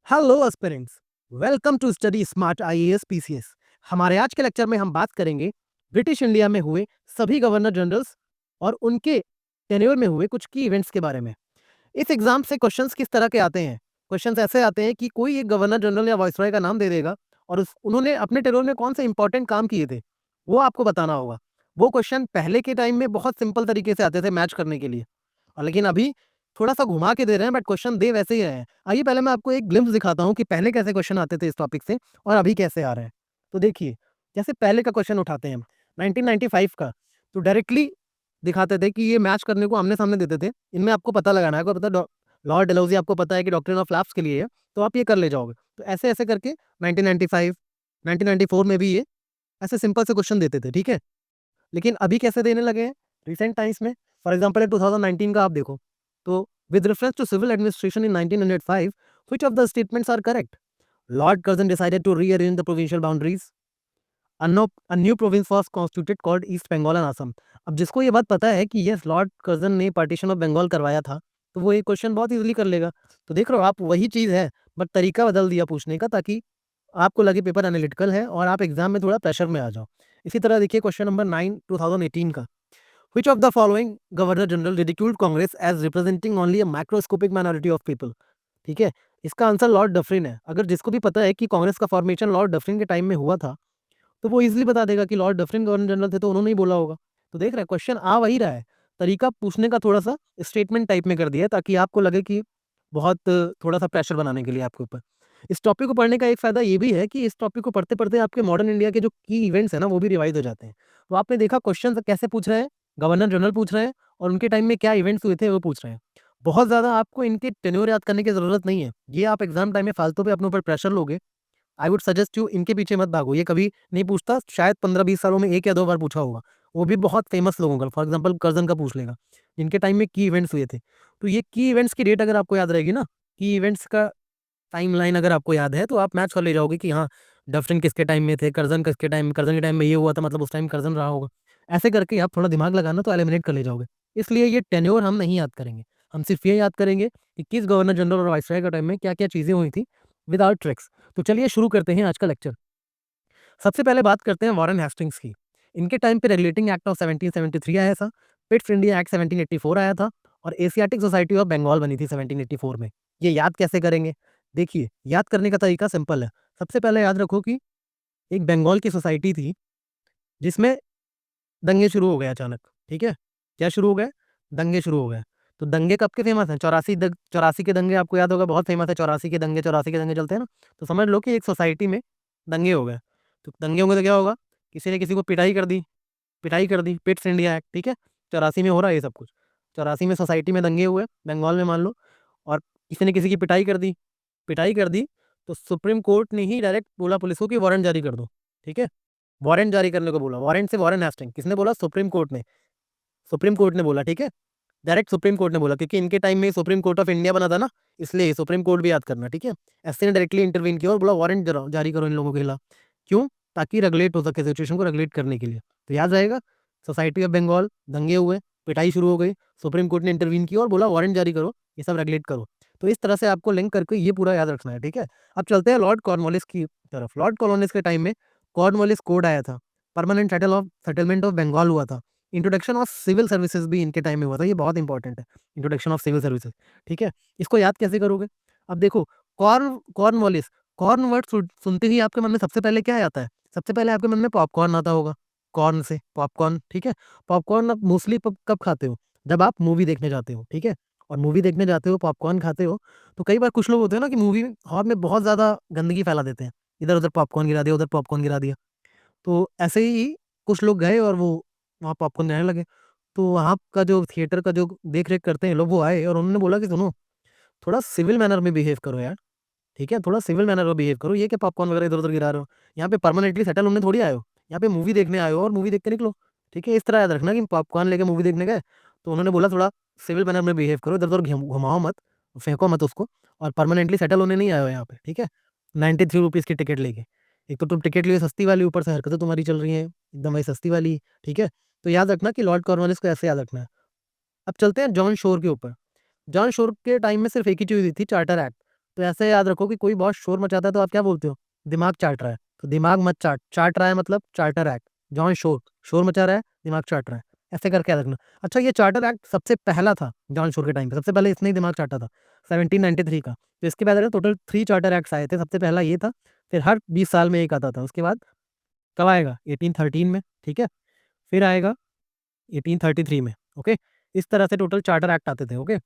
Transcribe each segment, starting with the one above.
Hello aspirants, welcome to study smart IAS PCS. हमारे आज के लेक्चर में हम बात करेंगे ब्रिटिश इंडिया में हुए सभी गवर्नर जनरल्स और उनके टेन्योर में हुए कुछ की इवेंट्स के बारे में। इस एग्जाम से क्वेश्चंस किस तरह के आते हैं? क्वेश्चंस ऐसे आते हैं कि कोई एक गवर्नर जनरल या वाइसरॉय का नाम दे देगा और उन्होंने अपने टेन्योर में कौन से इंपॉर्टेंट काम किए थे, वो आपको बताना होगा। वो क्वेश्चन पहले के टाइम में बहुत सिंपल तरीके से आते थे मैच करने के लिए, और लेकिन अभी थोड़ा-सा घुमा के दे रहे हैं, बट क्वेश्चन दे वैसे ही रहे हैं। आइए पहले मैं आपको एक ग्लिम्प्स दिखाता हूँ कि पहले कैसे क्वेश्चन आते थे इस टॉपिक से और अभी कैसे आ रहे हैं। तो देखिए, जैसे पहले का क्वेश्चन उठाते हैं हम 1995 का, तो डायरेक्टली दिखाते थे कि ये मैच करने को आमने-सामने देते थे। इनमें आपको पता लगाना है, आपको पता है लॉर्ड डलहौज़ी आपको पता है कि डॉक्ट्रिन ऑफ लैप्स के लिए है, तो आप ये कर ले जाओगे। तो ऐसे-ऐसे करके 1995, 1994 में भी ये ऐसे सिंपल से क्वेश्चन देते थे, ठीक है? लेकिन अभी कैसे देने लगे हैं रिसेंट टाइम्स में? फॉर एग्जांपल 2019 का आप देखो, तो with reference to civil administration in 1905 which of the statements are correct? Lord Curzon decided to rearrange the provincial boundaries. A new province was constituted called East Bengal and Assam. अब जिसको ये बात पता है कि यस लॉर्ड कर्जन ने partition of Bengal करवाया था, तो वो ये क्वेश्चन बहुत इजीली कर लेगा। तो देख रहे हो आप, वही चीज़ है, बट तरीका बदल दिया पूछने का, ताकि आपको लगे पेपर एनालिटिकल है और आप एग्जाम में थोड़ा प्रेशर में आ जाओ। इसी तरह देखिए क्वेश्चन नंबर 9 2018 का, which of the following governor general ridiculed Congress as representing only a microscopic minority of people? ठीक है, इसका आंसर लॉर्ड डफरिन है। अगर जिसको भी पता है कि कांग्रेस का फॉर्मेशन लॉर्ड डफरिन के टाइम में हुआ था, तो वो इजीली बता देगा कि लॉर्ड डफरिन गवर्नर जनरल थे, तो उन्होंने ही बोला होगा। तो देख रहे हैं क्वेश्चन आ वही रहा है, तरीका पूछने का थोड़ा सा स्टेटमेंट टाइप में कर दिया है, ताकि आपको लगे कि बहुत थोड़ा सा प्रेशर बनाने के लिए आपके ऊपर। इस टॉपिक को पढ़ने का एक फायदा ये भी है कि इस टॉपिक को पढ़ते पढ़ते आपके मॉडर्न इंडिया के जो की इवेंट्स है ना, वो भी रिवाइज हो जाते हैं। तो आपने देखा क्वेश्चन कैसे पूछ रहे हैं, गवर्नर जनरल पूछ रहे हैं और उनके टाइम में क्या इवेंट्स हुए थे वो पूछ रहे हैं। बहुत ज्यादा आपको इनके टेन्योर याद करने की जरूरत नहीं है। ये आप एग्जाम टाइम में फालतू पे अपने ऊपर प्रेशर लोगे। आई वुड सजेस्ट यू, इनके पीछे मत भागो, ये कभी नहीं पूछता, शायद 15-20 सालों में 1 या 2 बार पूछा होगा, वो भी बहुत फेमस लोगों का, फॉर एग्जांपल कर्जन का पूछ लेगा, जिनके टाइम में की इवेंट्स हुए थे। तो ये की इवेंट्स की डेट अगर आपको याद रहेगी ना, की इवेंट्स का टाइमलाइन अगर आपको याद है, तो आप मैच कर ले जाओगे कि हाँ, डफरिन किसके टाइम में थे, कर्जन के टाइम में ये हुआ था, मतलब उस टाइम कर्जन रहा होगा। ऐसे करके आप थोड़ा दिमाग लगाना तो एलिमिनेट कर ले जाओगे। इसलिए ये टेन्योर हम नहीं याद करेंगे, हम सिर्फ ये याद करेंगे कि किस गवर्नर जनरल और वाइसरॉय के टाइम में क्या-क्या चीज़ें हुई थी विदाउट ट्रिक्स। तो चलिए शुरू करते हैं आज का लेक्चर। सबसे पहले बात करते हैं वॉरेन हेस्टिंग्स की। इनके टाइम पे रेगुलेटिंग एक्ट ऑफ 1773 आया था, पिट्स इंडिया एक्ट 1784 आया था और एशियाटिक सोसाइटी ऑफ बंगाल बनी थी 1784 में। ये याद कैसे करेंगे? देखिए, याद करने का तरीका सिंपल है। सबसे पहले याद रखो कि एक बंगाल की सोसाइटी थी, जिसमें दंगे शुरू हो गए अचानक, ठीक है? क्या शुरू हो गए? दंगे शुरू हो गए। तो दंगे कब के फेमस हैं? 84 के दंगे आपको याद होगा, बहुत फेमस है 84 के दंगे चलते हैं ना? तो समझ लो कि एक सोसाइटी में दंगे हो गए। तो दंगे होंगे तो क्या होगा? किसी ने किसी को पिटाई कर दी, पिट्स इंडिया एक्ट, ठीक है? 84 में हो रहा है ये सब कुछ। 84 में सोसाइटी में दंगे हुए, बंगाल में मान लो, और किसी ने किसी की पिटाई कर दी, तो सुप्रीम कोर्ट ने ही डायरेक्ट बोला पुलिस को कि वारंट जारी कर दो, ठीक है? वारंट जारी करने को बोला, वारंट से वॉरेन हेस्टिंग किसने बोला? सुप्रीम कोर्ट ने बोला, ठीक है? डायरेक्ट सुप्रीम कोर्ट ने बोला, क्योंकि इनके टाइम में सुप्रीम कोर्ट ऑफ इंडिया बना था ना, इसलिए सुप्रीम कोर्ट भी याद करना, ठीक है? एससी ने डायरेक्टली इंटरवीन किया और बोला वारंट जारी करो इन लोगों के खिलाफ। क्यों? ताकि रेगुलेट हो सके, सिचुएशन को रेगुलेट करने के लिए। तो याद रहेगा, सोसाइटी ऑफ बंगाल, दंगे हुए, पिटाई शुरू हो गई, सुप्रीम कोर्ट ने इंटरवीन किया और बोला वारंट जारी करो, ये सब रेगुलेट करो। तो इस तरह से आपको लिंक करके ये पूरा याद रखना है, ठीक है? अब चलते हैं लॉर्ड कॉर्नवालिस की तरफ। लॉर्ड कॉर्नवालिस के टाइम में कॉर्नवालिस कोड आया था, परमानेंट सेटलमेंट ऑफ बंगाल हुआ था, इंट्रोडक्शन ऑफ सिविल सर्विसेज भी इनके टाइम में हुआ था। ये बहुत इंपॉर्टेंट है, इंट्रोडक्शन ऑफ सिविल सर्विसेज, ठीक है? इसको याद कैसे करोगे? अब देखो, कॉर्नवालिस, कॉर्न वर्ड सुनते ही आपके मन में सबसे पहले क्या आता है? सबसे पहले आपके मन में पॉपकॉर्न आता होगा, कॉर्न से पॉपकॉर्न, ठीक है? पॉपकॉर्न आप मोस्टली कब खाते हो? जब आप मूवी देखने जाते हो, ठीक है? और मूवी देखने जाते हो, पॉपकॉर्न खाते हो, तो कई बार कुछ लोग होते हैं ना कि मूवी हॉल में बहुत ज़्यादा गंदगी फैला देते हैं। इधर उधर पॉपकॉर्न गिरा दिया, उधर पॉपकॉर्न गिरा दिया। तो ऐसे ही कुछ लोग गए और वो वहाँ पॉपकॉर्न देने लगे। तो वहाँ का जो थिएटर का जो देख-रेख करते हैं लोग, वो आए और उन्होंने बोला कि सुनो, थोड़ा सिविल मैनर में बिहेव करो यार, ठीक है? थोड़ा सिविल मैनर में बिहेव करो, ये क्या पॉपकॉर्न वगैरह इधर-उधर गिरा रहे हो? यहाँ पे परमानेंटली सेटल होने थोड़ी आए हो, यहाँ पे मूवी देखने आए हो और मूवी देख के निकलो, ठीक है? इस तरह याद रखना कि पॉपकॉर्न लेके मूवी देखने गए, तो उन्होंने बोला थोड़ा सिविल मैनर में बिहेव करो, इधर-उधर घुमाओ मत, फेंको मत उसको, और परमानेंटली सेटल होने नहीं आए हो यहाँ पे, ठीक है? 93 रुपीज़ की टिकट लेके। एक तो तुम टिकट लिए सस्ती वाली, ऊपर से हरकतें तुम्हारी चल रही हैं एकदम वही सस्ती वाली, ठीक है? तो याद रखना कि लॉर्ड कॉर्नवालिस को ऐसे याद रखना है। अब चलते हैं जॉन शोर के ऊपर। जॉन शोर के टाइम में सिर्फ एक ही चीज़ हुई थी, चार्टर एक्ट। तो ऐसे याद रखो कि कोई बहुत शोर मचाता है तो आप क्या बोलते हो, दिमाग चाट रहा है। तो दिमाग मत चाट, चाट रहा है मतलब चार्टर एक्ट, जॉन शोर, शोर मचा रहा है, दिमाग चाट रहा है, ऐसे करके याद रखना। अच्छा, ये चार्टर एक्ट सबसे पहला था जॉन शोर के टाइम पे, सबसे पहले इसने ही दिमाग चाटा था 1793 का। तो इसके बाद टोटल 3 चार्टर एक्ट्स आए थे, सबसे पहला ये था, फिर हर 20 साल में एक आता था। उसके बाद कब आएगा, 1813 में, ठीक है, फिर आएगा 1833 में। ओके, इस तरह से टोटल चार्टर एक्ट आते थे। ओके,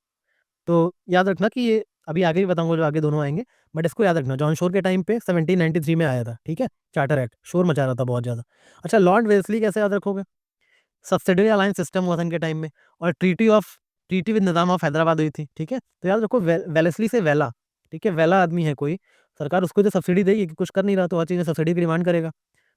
तो याद रखना कि ये अभी आगे भी बताऊंगा जो आगे दोनों आएंगे, बट इसको याद रखना जॉन शोर के टाइम पे 1793 में आया था, ठीक है, चार्टर एक्ट, शोर मचा रहा था बहुत ज्यादा। अच्छा, लॉर्ड वेल्सली कैसे याद रखोगे, सब्सिडरी अलायंस सिस्टम हुआ था इनके टाइम में, और treaty with Nizam of Hyderabad हुई थी, ठीक है। तो याद रखो वेलेस्ली से वेला, ठीक है, वेला आदमी है कोई, सरकार उसको जो सब्सिडी देगी कि कुछ कर नहीं रहा तो हर चीज़ में सब्सिडी की डिमांड करेगा,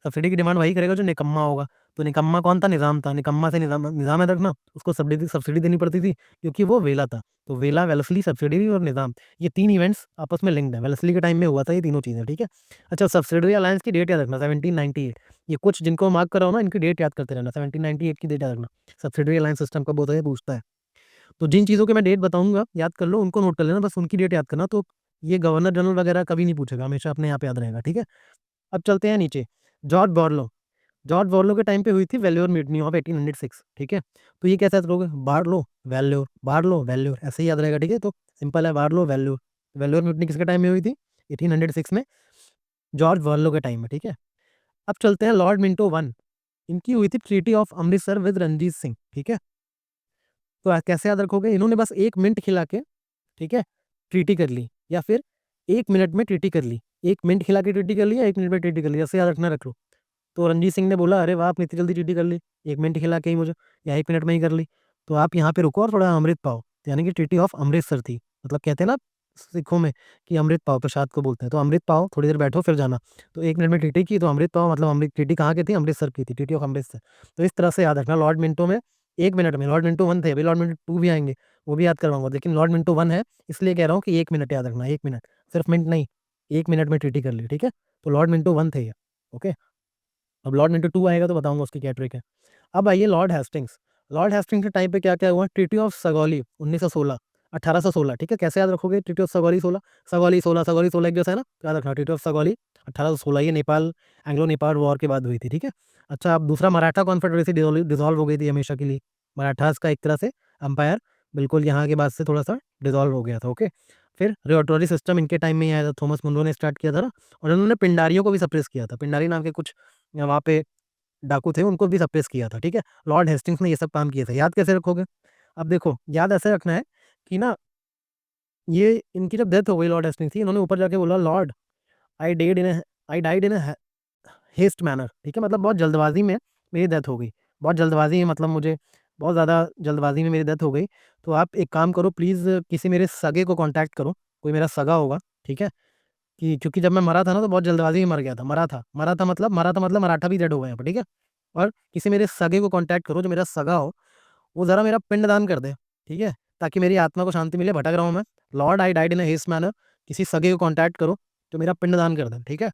सब्सिडी की डिमांड वही करेगा जो निकम्मा होगा। तो निकम्मा कौन था, निज़ाम था, निकम्मा से निज़ाम निज़ाम याद रखना, उसको सब्सिडी सब्सिडी देनी पड़ती थी क्योंकि वो वेला था। तो वेला, वेलेस्ली, सब्सिडी और निज़ाम, ये 3 इवेंट्स आपस में लिंक्ड है, वेलेस्ली के टाइम में हुआ था ये तीनों चीज़ें, ठीक है। अच्छा, सब्सिडरी अलायंस की डेट याद रखना 1798, ये कुछ जिनको मार्क कर रहा हो ना इनकी डेट याद करते रहना, 1798 की डेट याद रखना, सब्सिडरी अलायंस सिस्टम कब होता है पूछता है। तो जिन चीज़ों के मैं डेट बताऊंगा याद कर लो, उनको नोट कर लेना, बस उनकी डेट याद करना, तो ये गवर्नर जनरल वगैरह कभी नहीं पूछेगा, हमेशा अपने यहाँ पे याद रहेगा, ठीक है। अब चलते हैं नीचे, जॉर्ज बॉर्लो, जॉर्ज बॉर्लो के टाइम पे हुई थी वेल्योर म्यूटनी ऑफ 1806, ठीक है। तो ये कैसे याद करोगे, बार्लो वेल्योर, बार्लो वेल्योर, ऐसे ही याद रहेगा, ठीक है। तो सिंपल है, बार्लो वेल्योर। वेल्योर म्यूटनी किसके टाइम में हुई थी, 1806 में, जॉर्ज बॉर्लो के टाइम में, ठीक है। अब चलते हैं लॉर्ड मिंटो वन, इनकी हुई थी treaty of Amritsar with Ranjit Singh, ठीक है। तो कैसे याद रखोगे, इन्होंने बस 1 मिनट खिला के, ठीक है, ट्रीटी कर ली, या फिर 1 मिनट में ट्रीटी कर ली, 1 मिनट खिला के ट्रीटी कर ली या 1 मिनट में ट्रीटी कर ली, ऐसे याद रखना, रख लो। तो रणजीत सिंह ने बोला, अरे वाह, आपने इतनी जल्दी ट्रीटी कर ली, 1 मिनट खिला के ही मुझे, या 1 मिनट में ही कर ली, तो आप यहाँ पे रुको और थोड़ा अमृत पाओ, यानी कि ट्रीटी ऑफ अमृतसर थी, मतलब कहते हैं ना सिखों में कि अमृत पाओ, प्रसाद को बोलते हैं, तो अमृत पाओ, थोड़ी देर बैठो फिर जाना। तो 1 मिनट में ट्रीटी की तो अमृत पाओ, मतलब अमृत, ट्रीटी कहाँ की थी, अमृतसर की थी, ट्रीटी ऑफ अमृतसर। तो इस तरह से याद रखना, लॉर्ड मिंटो में 1 मिनट में, लॉर्ड मिंटो वन थे, अभी लॉर्ड मिंटो टू भी आएंगे, वो भी याद करवाऊंगा, लेकिन लॉर्ड मिंटो वन है, इसलिए कह रहा हूँ कि 1 मिनट याद रखना, 1 मिनट, सिर्फ मिनट नहीं, 1 मिनट में ट्रीटी कर ली, ठीक है। तो लॉर्ड मिंटो वन थे ये। ओके, अब लॉर्ड मिंटो टू आएगा तो बताऊंगा उसकी क्या ट्रिक है। अब आइए लॉर्ड हेस्टिंग्स, लॉर्ड हेस्टिंग्स के टाइम पे क्या क्या हुआ, ट्रीटी ऑफ सगौली 1916, 1816, ठीक है। कैसे याद रखोगे, ट्रीटी ऑफ सगौली 16, सगौली 16, सगौली 16 एक जैसा है ना, याद रखना, ट्रीटी ऑफ सगौली 1816, ये नेपाल, एंग्लो नेपाल वॉर के बाद हुई थी, ठीक है। अच्छा, अब दूसरा, मराठा कॉन्फेडरेसी डिसॉल्व हो गई थी हमेशा के लिए, मराठास का एक तरह से अंपायर बिल्कुल यहाँ के बाद से थोड़ा सा डिसॉल्व हो गया था। ओके, फिर रिओटरी सिस्टम इनके टाइम में ही आया था, थॉमस मुनरो ने स्टार्ट किया था ना, और उन्होंने पिंडारियों को भी सप्रेस किया था, पिंडारी नाम के कुछ वहाँ पे डाकू थे, उनको भी सप्रेस किया था, ठीक है। लॉर्ड हेस्टिंग्स ने ये सब काम किए थे, याद कैसे रखोगे, अब देखो याद ऐसे रखना है कि ना, ये इनकी जब डेथ हो गई लॉर्ड हेस्टिंग्स की, इन्होंने ऊपर जाके बोला, Lord I dead in I died in haste manner, ठीक है, मतलब बहुत जल्दबाजी में मेरी डेथ हो गई, बहुत जल्दबाजी में, मतलब मुझे बहुत ज़्यादा जल्दबाजी में मेरी डेथ हो गई। तो आप एक काम करो प्लीज़, किसी मेरे सगे को कांटेक्ट करो, कोई मेरा सगा होगा, ठीक है, कि क्योंकि जब मैं मरा था ना तो बहुत जल्दबाजी में मर गया था, मरा था मतलब मराठा भी डेड हो गए हैं, ठीक है। और किसी मेरे सगे को कांटेक्ट करो जो मेरा सगा हो, वो ज़रा मेरा पिंडदान कर दे, ठीक है, ताकि मेरी आत्मा को शांति मिले, भटक रहा हूँ मैं, Lord I died in haste manner, किसी सगे को कांटेक्ट करो जो मेरा पिंडदान कर दे, ठीक है।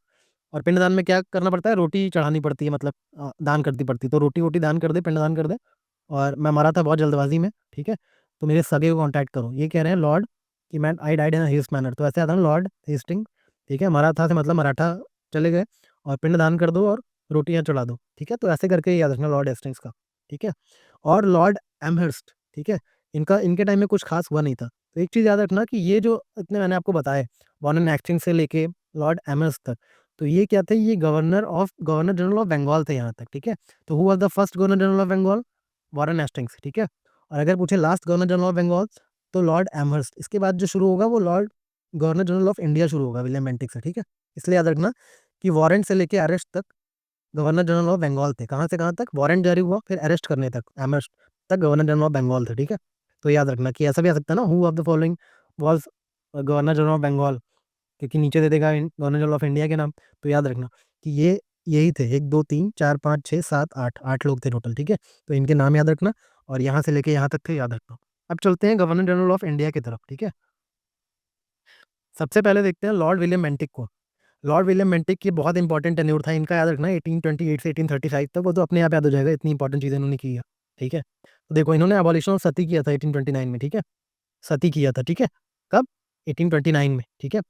और पिंडदान में क्या करना पड़ता है, रोटी चढ़ानी पड़ती है, मतलब दान करनी पड़ती है, तो रोटी वोटी दान कर दे, पिंडदान कर दे। और मैं मरा था बहुत जल्दबाजी में, ठीक है, तो मेरे सगे को कांटेक्ट करो, ये कह रहे हैं लॉर्ड कि मैं I died in haste manner, तो ऐसे आता है लॉर्ड हेस्टिंग, ठीक है, मरा था से मतलब मराठा चले गए, और पिंडदान कर दो और रोटियां चढ़ा दो, ठीक है। तो ऐसे करके याद रखना लॉर्ड हेस्टिंग्स का, ठीक है। और लॉर्ड एमहर्स्ट, ठीक है, इनका इनके टाइम में कुछ खास हुआ नहीं था। तो एक चीज़ याद रखना कि ये जो इतने मैंने आपको बताए, वॉरेन हेस्टिंग्स से लेके लॉर्ड एमहर्स्ट तक, तो ये क्या थे, ये गवर्नर जनरल ऑफ बंगाल थे यहाँ तक, ठीक है। तो who was the first governor general of Bengal, Warren Hastings, ठीक है। और अगर पूछे last governor general of Bengal, तो लॉर्ड एमहर्स्ट, इसके बाद जो शुरू होगा वो Lord governor general of India शुरू होगा, विलियम बेंटिक से, ठीक है। इसलिए याद रखना कि वारंट से लेके अरेस्ट तक गवर्नर जनरल ऑफ बंगाल थे, कहाँ से कहाँ तक, वारंट जारी हुआ फिर अरेस्ट करने तक, एमहर्स्ट तक गवर्नर जनरल ऑफ बंगाल थे, ठीक है। तो याद रखना कि ऐसा भी आ सकता है ना, who of the following was governor general of Bengal, क्योंकि नीचे दे देगा गवर्नर जनरल ऑफ इंडिया के नाम। तो याद रखना कि ये यही थे, 1 2 3 4 5 6 7 8 लोग थे टोटल, ठीक है। तो इनके नाम याद रखना, और यहाँ से लेके यहाँ तक थे, याद रखना। अब चलते हैं गवर्नर जनरल ऑफ इंडिया की तरफ, ठीक है। सबसे पहले देखते हैं लॉर्ड विलियम बेंटिक को। लॉर्ड विलियम बेंटिक की बहुत इंपॉर्टेंट टेन्योर था इनका, याद रखना 1828 से 1835 तक, वो तो अपने आप याद हो जाएगा, इतनी इंपॉर्टेंट चीज़ें इन्होंने की है, ठीक है। तो देखो इन्होंने अबॉलिशन ऑफ सती किया था 1829 में, ठीक है, सती किया था, ठीक है। कब, 1829 में, ठीक है।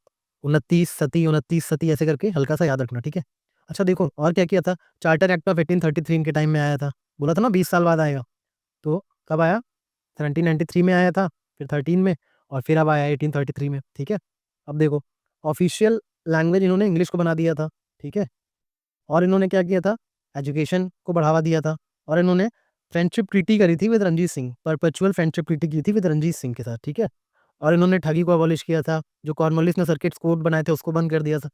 29 ऐसे करके हल्का सा याद रखना, ठीक है। अच्छा देखो और क्या किया था, चार्टर एक्ट ऑफ 1833 इनके टाइम में आया था, बोला था ना 20 साल बाद आएगा, तो कब आया, 1793 में आया था, फिर 13 में, और फिर अब आया 1833 में, ठीक है। अब देखो ऑफिशियल लैंग्वेज इन्होंने इंग्लिश को बना दिया था, ठीक है। और इन्होंने क्या किया था, एजुकेशन को बढ़ावा दिया था, और इन्होंने फ्रेंडशिप ट्रीटी करी थी with Ranjit Singh, perpetual friendship treaty की थी विद रंजीत सिंह के साथ, ठीक है। और इन्होंने ठगी को अबॉलिश किया था, जो कॉर्नवालिस ने सर्किट्स कोड बनाए थे उसको बंद कर दिया था।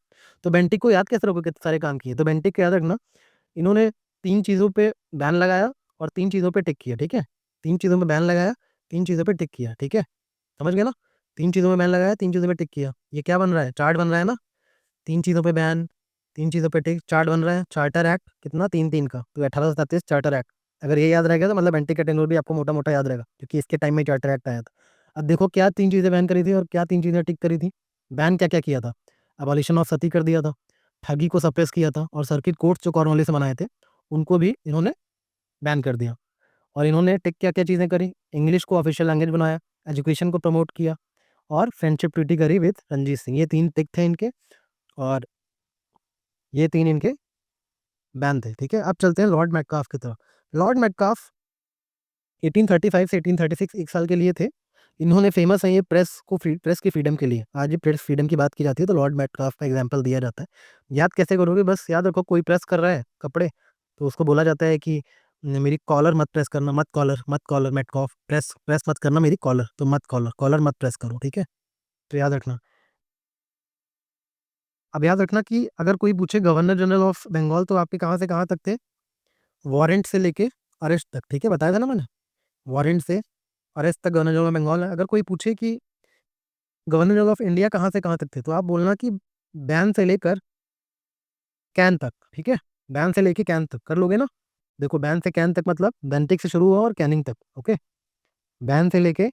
तो बेंटिक को याद कैसे रखोगे, कितने सारे काम किए, तो बेंटिक को याद रखना, इन्होंने 3 चीज़ों पे बैन लगाया और 3 चीज़ों पे टिक किया, ठीक है। 3 चीज़ों पे बैन लगाया, 3 चीज़ों पे टिक किया, ठीक है। समझ गए ना? 3 चीज़ों में बैन लगाया, 3 चीज़ों पे टिक किया। ये क्या बन रहा है? चार्ट बन रहा है ना? 3 चीज़ों पे बैन, 3 चीज़ों पे टिक, चार्ट बन रहा है। चार्टर एक्ट कितना? 3-3 का, तो 1837 चार्टर एक्ट। अगर ये याद रहेगा तो मतलब एंटी का टेन्योर भी आपको मोटा-मोटा याद रहेगा, क्योंकि इसके टाइम में चार्टर एक्ट आया था। अब देखो क्या 3 चीज़ें बैन करी थी और क्या 3 चीज़ें टिक करी थी? बैन क्या-क्या किया था? अबॉलिशन ऑफ सती कर दिया था, ठगी को सप्रेस किया था, और सर्किट कोर्ट्स जो कॉर्नवालिस से बनाए थे, उनको भी इन्होंने बैन कर दिया। और इन्होंने टिक क्या-क्या चीज़ें करी? इंग्लिश को ऑफिशियल लैंग्वेज बनाया, एजुकेशन को प्रमोट किया, और फ्रेंडशिप ट्रीटी करी विद रंजीत सिंह। ये 3 टिक थे इनके, और ये 3 इनके बैन थे, ठीक है। अब चलते हैं लॉर्ड मेटकाफ की तरफ। लॉर्ड मेटकाफ 1835 से 1836 1 साल के लिए थे। इन्होंने फेमस है ये प्रेस की फ्रीडम के लिए। आज ये प्रेस फ्रीडम की बात की जाती है तो लॉर्ड मेटकाफ का एग्जांपल दिया जाता है। याद कैसे करोगे? बस याद रखो, कोई प्रेस कर रहा है कपड़े, तो उसको बोला जाता है कि मेरी कॉलर मत प्रेस करना, मत कॉलर मेटकाफ, प्रेस प्रेस मत करना मेरी कॉलर, तो मत कॉलर मत प्रेस करो, ठीक है। तो याद रखना। अब याद रखना कि अगर कोई पूछे गवर्नर जनरल ऑफ बंगाल तो आपके कहाँ से कहाँ तक थे? वारंट से लेके अरेस्ट तक, ठीक है, बताया था ना मैंने। वारंट से अरेस्ट तक गवर्नर जनरल ऑफ बंगाल है। अगर कोई पूछे कि गवर्नर जनरल ऑफ इंडिया कहाँ से कहाँ तक थे, तो आप बोलना कि बैन से लेकर कैन तक, ठीक है। बैन से लेके कैन तक कर लोगे ना। देखो बैन से कैन तक मतलब बेंटिक से शुरू हुआ और कैनिंग तक, ओके। बैन से लेके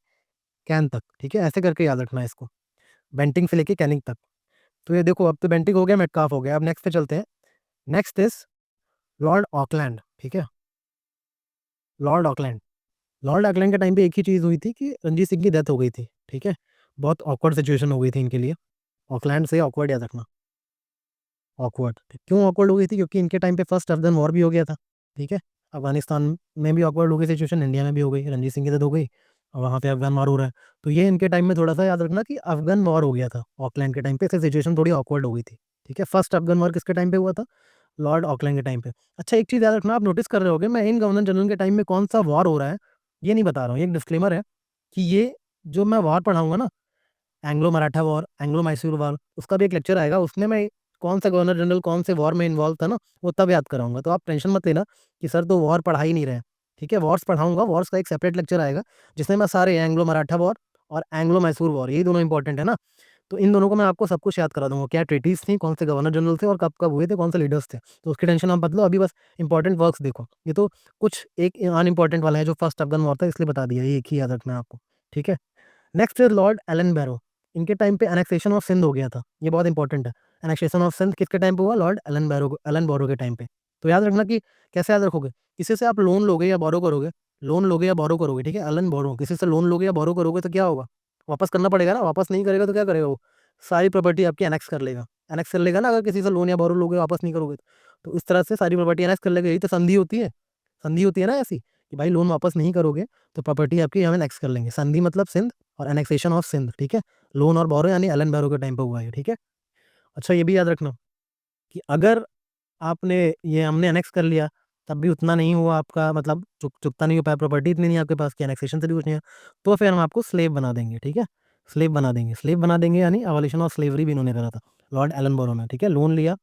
कैन तक, ठीक है, ऐसे करके याद रखना है इसको, बेंटिंग से लेके कैनिंग तक। तो ये देखो अब तो बेंटिक हो गया, मेटकाफ हो गया। अब नेक्स्ट पे चलते हैं। नेक्स्ट इज लॉर्ड ऑकलैंड, ठीक है। लॉर्ड ऑकलैंड, लॉर्ड ऑकलैंड के टाइम पे एक ही चीज़ हुई थी कि रंजीत सिंह की डेथ हो गई थी, ठीक है। बहुत ऑकवर्ड सिचुएशन हो गई थी इनके लिए। ऑकलैंड से ऑकवर्ड याद रखना, ऑकवर्ड। क्यों ऑकवर्ड हो गई थी? क्योंकि इनके टाइम पे फर्स्ट अफगान वॉर भी हो गया था, ठीक है। अफगानिस्तान में भी ऑकवर्ड हो गई सिचुएशन, इंडिया में भी हो गई, रंजीत सिंह की डेथ हो गई और वहाँ पे अफगान वॉर हो रहा है। तो ये इनके टाइम में थोड़ा सा याद रखना कि अफगान वॉर हो गया था ऑकलैंड के टाइम पे, इससे सिचुएशन थोड़ी ऑकवर्ड हो गई थी, ठीक है। फर्स्ट अफगान वॉर किसके टाइम पे हुआ था? लॉर्ड ऑकलैंड के टाइम पे। अच्छा एक चीज़ याद रखना, आप नोटिस कर रहे होगे मैं इन गवर्नर जनरल के टाइम में कौन सा वॉर हो रहा है ये नहीं बता रहा हूँ। ये एक डिस्क्लेमर है कि ये जो मैं वॉर पढ़ाऊंगा ना, Anglo Maratha war, Anglo Mysore war, उसका भी एक लेक्चर आएगा, उसमें मैं कौन सा गवर्नर जनरल कौन से वॉर में इन्वॉल्व था ना, वो तब याद कराऊंगा। तो आप टेंशन मत लेना कि सर तो वॉर पढ़ा ही नहीं रहे हैं, ठीक है। वॉर्स पढ़ाऊंगा, वॉर्स का एक सेपरेट लेक्चर आएगा जिसमें मैं सारे एंग्लो मराठा वॉर और एंग्लो मैसूर वॉर, यही दोनों इंपॉर्टेंट है ना, तो इन दोनों को मैं आपको सब कुछ याद करा दूंगा, क्या ट्रीटीज थी, कौन से गवर्नर जनरल थे और कब कब हुए थे, कौन से लीडर्स थे। तो उसकी टेंशन आप बदलो, अभी बस इंपॉर्टेंट वर्क्स देखो। ये तो कुछ एक अनइम्पॉर्टेंट वाला है जो फर्स्ट अफगान वॉर था, इसलिए बता दिया, ये एक ही याद रखना है आपको, ठीक है। नेक्स्ट इज लॉर्ड एलन बैरो। इनके टाइम पे एनेक्सेशन ऑफ सिंध हो गया था, ये बहुत इंपॉर्टेंट है। एनेक्सेशन ऑफ सिंध किसके टाइम पे हुआ? लॉर्ड एलन बैरो के टाइम पे। तो याद रखना कि कैसे याद रखोगे, किसी से आप लोन लोगे या बोरो करोगे, लोन लोगे या बोरो करोगे, ठीक है। एलन बोरो, किसी से लोन लोगे या बोरो करोगे तो क्या होगा? वापस करना पड़ेगा ना, वापस नहीं करेगा तो क्या करेगा वो? सारी प्रॉपर्टी आपकी एनेक्स कर लेगा, एनेक्स कर लेगा ना, अगर किसी से लोन या बोरो लोगे वापस नहीं करोगे तो इस तरह से सारी प्रॉपर्टी एनेक्स कर लेगा। यही तो संधि होती है, संधि होती है ना ऐसी कि भाई लोन वापस नहीं करोगे तो प्रॉपर्टी आपकी हम एनेक्स कर लेंगे। संधि मतलब सिंध और एनेक्सेशन ऑफ सिंध, ठीक है। लोन और बोरो यानी एलन बैरो के टाइम पे हुआ है, ठीक है। अच्छा ये भी याद रखना कि अगर आपने ये हमने एनेक्स कर लिया तब भी उतना नहीं हुआ आपका, मतलब चुकता नहीं हो पाया, प्रॉपर्टी इतनी नहीं आपके पास कि एनेक्सेशन से भी कुछ नहीं है, तो फिर हम आपको स्लेव बना देंगे, ठीक है। स्लेव बना देंगे यानी अबॉलिशन ऑफ स्लेवरी भी इन्होंने करा था लॉर्ड एलन बोरो में, ठीक है। लोन लिया,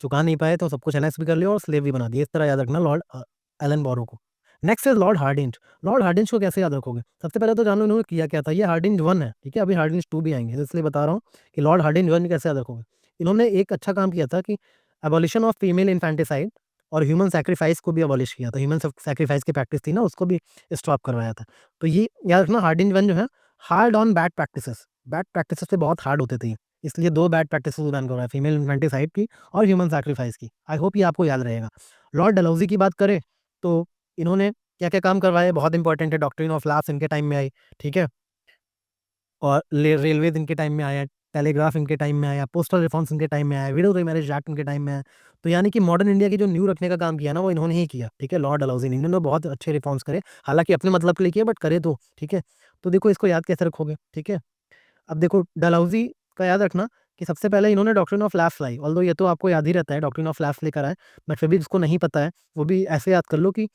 चुका नहीं पाए तो सब कुछ एनेक्स भी कर लिया और स्लेव भी बना दिया, इस तरह याद रखना लॉर्ड एलन बोरो को। Next is Lord Hardinge. Lord Hardinge को कैसे याद रखोगे? सबसे पहले तो जान लो इन्होंने किया क्या था। ये हार्डिंज 1 है, ठीक है, अभी हार्डिंज 2 भी आएंगे, तो इसलिए बता रहा हूँ कि लॉर्ड हार्डिंज 1 कैसे याद रखोगे। इन्होंने एक अच्छा काम किया था कि एबॉलिशन ऑफ फीमेल इन्फेंटिसाइड और ह्यूमन सैक्रिफाइस को भी अबॉलिश किया था। ह्यूमन सैक्रिफाइस की प्रैक्टिस थी ना, उसको भी स्टॉप करवाया था। तो ये याद रखना, हार्डिंज 1 जो है हार्ड ऑन बैड प्रैक्टिसेस पे बहुत हार्ड होते थे ये। इसलिए 2 बैड प्रैक्टिसेस बैन करवाया, फीमेल इन्फेंटिसाइड की और ह्यूमन सैक्रिफाइस की। आई होप ये आपको याद रहेगा। लॉर्ड डलहौजी की बात करें तो इन्होंने क्या-क्या काम करवाए, बहुत इंपॉर्टेंट है। डॉक्ट्रिन ऑफ लैप्स इनके टाइम में आई, ठीक है। और रेलवेज इनके टाइम में आया, टेलीग्राफ इनके टाइम में आया, पोस्टल रिफॉर्म्स इनके टाइम में आया, विडो रीमैरिज एक्ट इनके टाइम में आया। तो यानी कि मॉडर्न इंडिया की जो न्यू रखने का काम किया ना वो इन्होंने ही किया, ठीक है। लॉर्ड डलहौजी ने, इन्होंने बहुत अच्छे रिफॉर्म्स करे, हालांकि अपने मतलब के लिए किए बट करे तो, ठीक है। तो देखो इसको याद कैसे रखोगे, ठीक है। अब देखो डलहौजी का याद रखना कि सबसे पहले इन्होंने doctrine of lapse lie, although ये तो आपको याद ही रहता है, डॉक्ट्रिन ऑफ लैप्स लेकर आए, बट फिर भी जिसको नहीं पता है वो भी ऐसे याद कर लो कि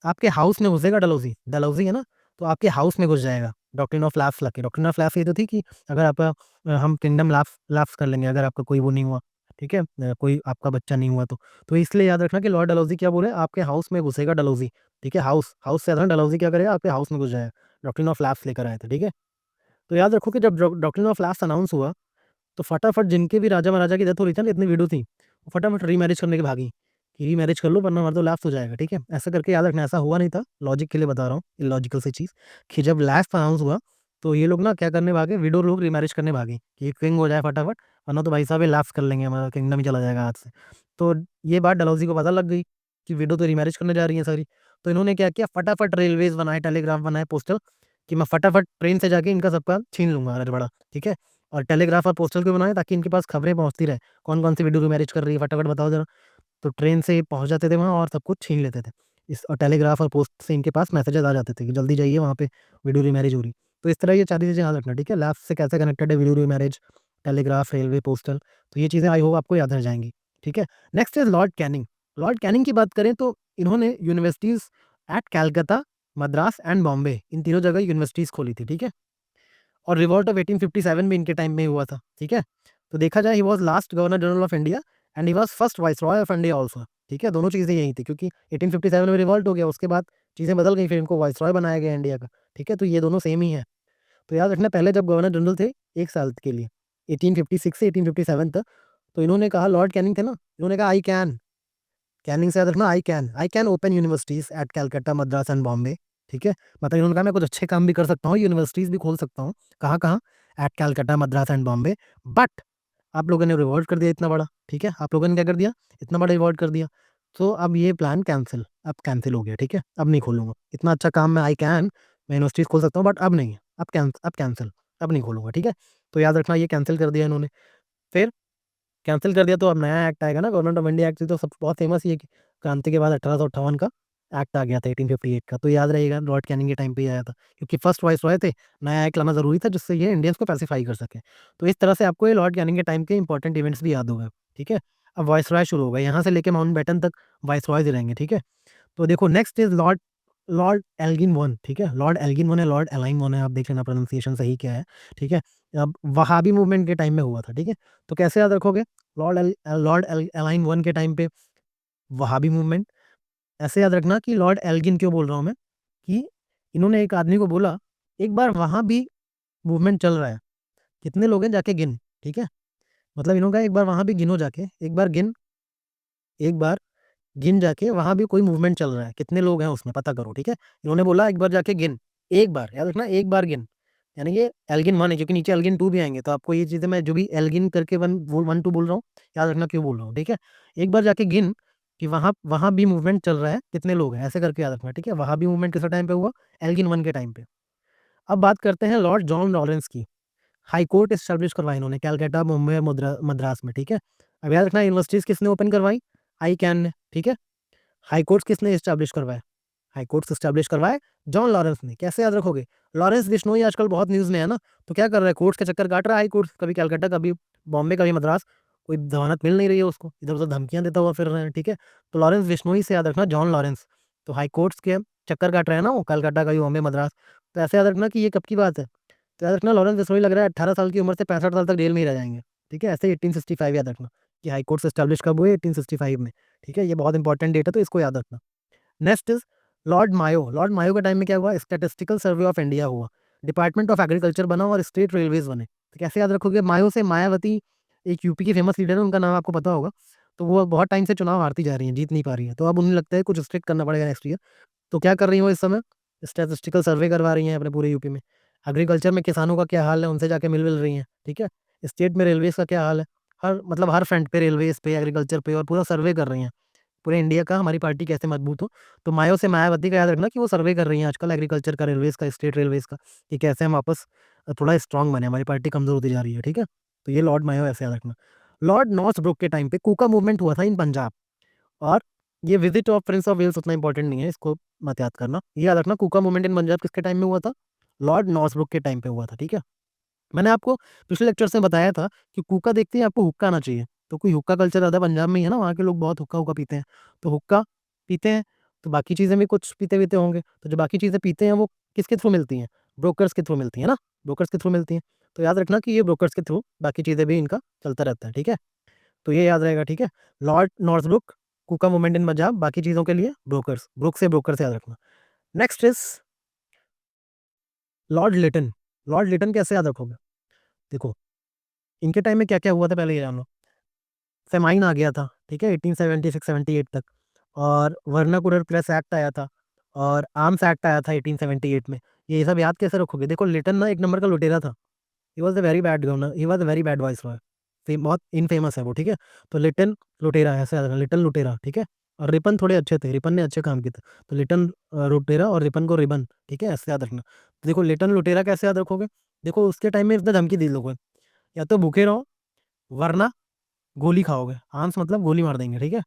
आपके हाउस में घुसेगा डलहौजी, डलहौजी है ना, तो आपके हाउस में घुस जाएगा डॉक्ट्रिन ऑफ लैप्स लगे। डॉक्ट्रिन ऑफ लैप्स ये तो थी कि अगर आपका हम किंगडम लैप्स लैप्स कर लेंगे, अगर आपका कोई वो नहीं हुआ, ठीक है, कोई आपका बच्चा नहीं हुआ तो इसलिए याद रखना कि लॉर्ड डलहौजी क्या बोले, आपके हाउस में घुसेगा डलहौजी, ठीक है। हाउस हाउस से याद रखना, डलहौजी क्या करेगा, आपके हाउस में घुस जाएगा। डॉक्ट्रिन ऑफ लैप्स लेकर आए थे, ठीक है। तो याद रखो कि जब डॉक्ट्रिन ऑफ लैप्स अनाउंस हुआ तो फटाफट जिनके भी राजा महाराजा की डेथ हो रही थी ना, इतनी वीडियो थी, वो फटाफट रीमैरिज करने की भागी कि रीमैरिज कर लो वरना हमारा तो लैप्स हो जाएगा, ठीक है। ऐसा करके याद रखना, ऐसा हुआ नहीं था, लॉजिक के लिए बता रहा हूँ, इलॉजिकल सी चीज़, कि जब लैप्स अनाउंस हुआ तो ये लोग ना क्या करने भागे, विडो लोग रीमैरिज करने भागे कि किंग हो जाए फटाफट, वरना तो भाई साहब ये लैप्स कर लेंगे, हमारा किंगडम ही चला जाएगा हाथ से। तो ये बात डलहौजी को पता लग गई कि विडो तो रीमैरिज करने जा रही है सारी। तो इन्होंने क्या किया, फटाफट रेलवेज बनाए, टेलीग्राफ बनाए, पोस्टल, कि मैं फटाफट ट्रेन से जाके इनका सबका छीन लूंगा रजवाड़ा, ठीक है। और टेलीग्राफ और पोस्टल क्यों बनाए, ताकि इनके पास खबरें पहुंचती रहे, कौन कौन सी वीडियो मैरिज कर रही है फटाफट बताओ जरा। तो ट्रेन से पहुंच जाते थे वहाँ और सब कुछ छीन लेते थे। इस और टेलीग्राफ और पोस्ट से इनके पास मैसेजेस आ जाते थे कि जल्दी जाइए वहाँ पे वीडियो रीमैरिज हो रही। तो इस तरह ये सारी चीज़ें याद रखना, ठीक है। लैब्स से कैसे कनेक्टेड है video remarriage, telegraph, railway, postal, तो ये चीज़ें आई होप आपको याद रह जाएंगी, ठीक है। Next is lord Canning. Lord Canning की बात करें तो इन्होंने universities at Calcutta, Madras and Bombay, इन तीनों जगह यूनिवर्सिटीज़ खोली थी, ठीक है। और रिवॉल्ट ऑफ 1857 भी इनके टाइम में हुआ था, ठीक है। तो देखा जाए he was last governor general of India and he was first viceroy of India also, ठीक है। दोनों चीज़ें यही थी, क्योंकि 1857 में रिवॉल्ट हो गया, उसके बाद चीज़ें बदल गई, फिर इनको वाइसरॉय बनाया गया इंडिया का, ठीक है। तो ये दोनों सेम ही है। तो याद रखना, पहले जब गवर्नर जनरल थे 1 साल के लिए, 1856 से 1857 तक, तो इन्होंने कहा, लॉर्ड कैनिंग थे ना, इन्होंने कहा आई कैन, कैनिंग से याद रखना, I can open universities at Calcutta, Madras and Bombay, ठीक है। मतलब इन्होंने कहा मैं कुछ अच्छे काम भी कर सकता हूँ, यूनिवर्सिटीज भी खोल सकता हूँ, कहाँ कहाँ, at Calcutta, Madras and Bombay, but आप लोगों ने रिवॉल्ट कर दिया इतना बड़ा, ठीक है। आप लोगों ने क्या कर दिया, इतना बड़ा रिवॉल्ट कर दिया, तो अब ये प्लान कैंसिल, अब कैंसिल हो गया, ठीक है। अब नहीं खोलूंगा, इतना अच्छा काम मैं मैं यूनिवर्सिटीज खोल सकता हूँ बट अब नहीं, अब कैंसिल, अब नहीं खोलूंगा, ठीक है। तो याद रखना ये कैंसिल कर दिया इन्होंने। फिर कैंसिल कर दिया तो अब नया एक्ट आएगा ना, गवर्नमेंट ऑफ इंडिया एक्ट, तो सब बहुत फेमस ही है कि क्रांति के बाद 1858 का एक्ट आ गया था, 1858 का, तो याद रहेगा लॉर्ड कैनिंग के टाइम पे ही आया था, क्योंकि फर्स्ट वाइसरॉय थे, नया एक्ट लाना जरूरी था जिससे ये इंडियंस को पैसिफाई कर सके। तो इस तरह से आपको ये लॉर्ड कैनिंग के टाइम के इंपॉर्टेंट इवेंट्स भी याद होगा, ठीक है। अब वाइसरॉय शुरू होगा, यहाँ से लेके माउंट बैटन तक वाइसरॉयज रहेंगे, ठीक है। तो देखो next is Lord Lord Elgin one, ठीक है। लॉर्ड एल्गिन वन है, लॉर्ड एलाइन वन है, आप देख लेना प्रोनाउंसिएशन सही क्या है, ठीक है। अब वहाबी मूवमेंट के टाइम में हुआ था, ठीक है। तो कैसे याद रखोगे, लॉर्ड एलाइन वन के टाइम पे वहाबी मूवमेंट, ऐसे याद रखना कि लॉर्ड एल्गिन क्यों बोल रहा हूँ मैं, कि इन्होंने एक आदमी को बोला, एक बार वहां भी मूवमेंट चल रहा है, कितने लोग हैं जाके गिन, ठीक है। मतलब इन्होंने कहा एक बार वहां भी गिनो जाके, एक बार गिन जाके, वहां भी कोई मूवमेंट चल रहा है, कितने लोग हैं उसमें पता करो, ठीक है। इन्होंने बोला एक बार जाके गिन, एक बार याद रखना, एक बार गिन, यानी कि एल्गिन वन है, क्योंकि नीचे एल्गिन टू भी आएंगे, तो आपको ये चीजें मैं जो भी एल्गिन करके वन टू बोल रहा हूँ, याद रखना क्यों बोल रहा हूँ, ठीक है। एक बार जाके गिन कि वहां वहां भी मूवमेंट चल रहा है, कितने लोग हैं, ऐसे करके याद रखना, ठीक है। वहां भी मूवमेंट किस टाइम पे हुआ, एल्गिन वन के टाइम पे। अब बात करते हैं लॉर्ड जॉन लॉरेंस की। हाई कोर्ट एस्टेब्लिश करवाई इन्होंने कैलकाटा, मुंबई और मद्रास में, ठीक है। अब याद रखना यूनिवर्सिटीज किसने ओपन करवाई, आई कैन ने, ठीक है। हाई कोर्ट्स किसने एस्टैब्लिश करवाए, हाई कोर्ट्स एस्टैब्लिश करवाए जॉन लॉरेंस ने। कैसे याद रखोगे, लॉरेंस बिश्नोई आजकल बहुत न्यूज़ में है ना, तो क्या कर रहा है, कोर्ट्स के चक्कर काट रहा है, हाई कोर्ट्स, कभी कलकत्ता, कभी बॉम्बे, कभी मद्रास, कोई जमानत मिल नहीं रही है उसको, इधर उधर धमकियां देता हुआ फिर रहे हैं, ठीक है। तो लॉरेंस बिश्नोई से याद रखना, जॉन लॉरेंस, तो हाई कोर्ट्स के चक्कर काट रहे हैं ना वो, कलकत्ता, कभी बॉम्बे, मद्रास। तो ऐसे याद रखना कि ये कब की बात है, तो याद रखना लॉरेंस बिश्नोई लग रहा है 18 साल की उम्र से 65 साल तक जेल में ही रह जाएंगे, ठीक है। ऐसे 1865 याद रखना कि हाई कोर्ट्स एस्टैब्लिश कब हुए, 1865 में, ठीक है। ये बहुत इंपॉर्टेंट डेट है, तो इसको याद रखना। Next is lord Mayo. Lord Mayo के टाइम में क्या हुआ, स्टैटिस्टिकल सर्वे ऑफ इंडिया हुआ, डिपार्टमेंट ऑफ एग्रीकल्चर बना और स्टेट रेलवेज बने। तो कैसे याद रखोगे, मायो से मायावती, एक यूपी की फेमस लीडर है, उनका नाम आपको पता होगा। तो वो बहुत टाइम से चुनाव हारती जा रही है, जीत नहीं पा रही है, तो अब उन्हें लगता है कुछ स्ट्रिक्ट करना पड़ेगा नेक्स्ट ईयर। तो क्या कर रही है वो इस समय, स्टैटिस्टिकल सर्वे करवा रही हैं अपने पूरे यूपी में। एग्रीकल्चर में किसानों का क्या हाल है, उनसे जाके मिल रही हैं, ठीक है। स्टेट में रेलवेज का क्या हाल है, हर फ्रंट पे, रेलवेज पे, एग्रीकल्चर पे, और पूरा सर्वे कर रही हैं पूरे इंडिया का हमारी पार्टी कैसे मजबूत हो। तो मायो से मायावती का याद रखना कि वो सर्वे कर रही हैं आजकल एग्रीकल्चर का, रेलवेज का, स्टेट रेलवेज का, कि कैसे हम वापस थोड़ा स्ट्रांग बने, हमारी पार्टी कमजोर होती जा रही है। ठीक है, तो ये लॉर्ड मायो ऐसे याद रखना। लॉर्ड नॉर्थब्रुक के टाइम पे कूका मूवमेंट हुआ था इन पंजाब, और ये visit of Prince of Wales उतना इंपॉर्टेंट नहीं है, इसको मत याद करना। ये याद रखना कूका मूवमेंट इन पंजाब किसके टाइम में हुआ था, लॉर्ड नॉर्थब्रुक के टाइम पे हुआ था। ठीक है, मैंने आपको पिछले लेक्चर में बताया था कि हुक्का देखते ही आपको हुक्का आना चाहिए, तो कोई हुक्का कल्चर ज़्यादा पंजाब में ही है ना, वहाँ के लोग बहुत हुक्का हुक्का पीते हैं, तो हुक्का पीते हैं, तो बाकी चीज़ें भी कुछ पीते पीते होंगे, तो जो बाकी चीज़ें पीते हैं वो किसके थ्रू मिलती हैं, ब्रोकर्स के थ्रू मिलती हैं ना, ब्रोकर्स के थ्रू मिलती हैं। तो याद रखना कि ये ब्रोकर्स के थ्रू बाकी चीज़ें भी इनका चलता रहता है। ठीक है, तो ये याद रहेगा। ठीक है, Lord Northbrook, Kuka movement in Punjab, बाकी चीज़ों के लिए ब्रोकर्स, ब्रुक से ब्रोकर्स याद रखना। Next is Lord Lytton. Lord Lytton कैसे याद रखोगे, देखो इनके टाइम में क्या क्या हुआ था पहले ये जान लो। फेमाइन आ गया था, ठीक है, 1876-78 तक, और वर्नाकुलर प्रेस एक्ट आया था, और आर्म्स एक्ट आया था 1878 में। ये सब याद कैसे रखोगे, देखो लिटन ना एक नंबर का लुटेरा था, he was a very bad governor, he was a very bad voice Roy, बहुत इनफेमस है वो। ठीक है, तो लिटन लुटेरा ऐसे याद रखना, लिटन लुटेरा। ठीक है, और रिपन थोड़े अच्छे थे, रिपन ने अच्छे काम किए थे, तो लिटन लुटेरा और रिपन को रिबन। ठीक है, ऐसे याद रखना। तो देखो लिटन लुटेरा कैसे याद रखोगे, देखो उसके टाइम में इसने धमकी दी लोगों को, या तो भूखे रहो वरना गोली खाओगे, आंस मतलब गोली मार देंगे। ठीक है,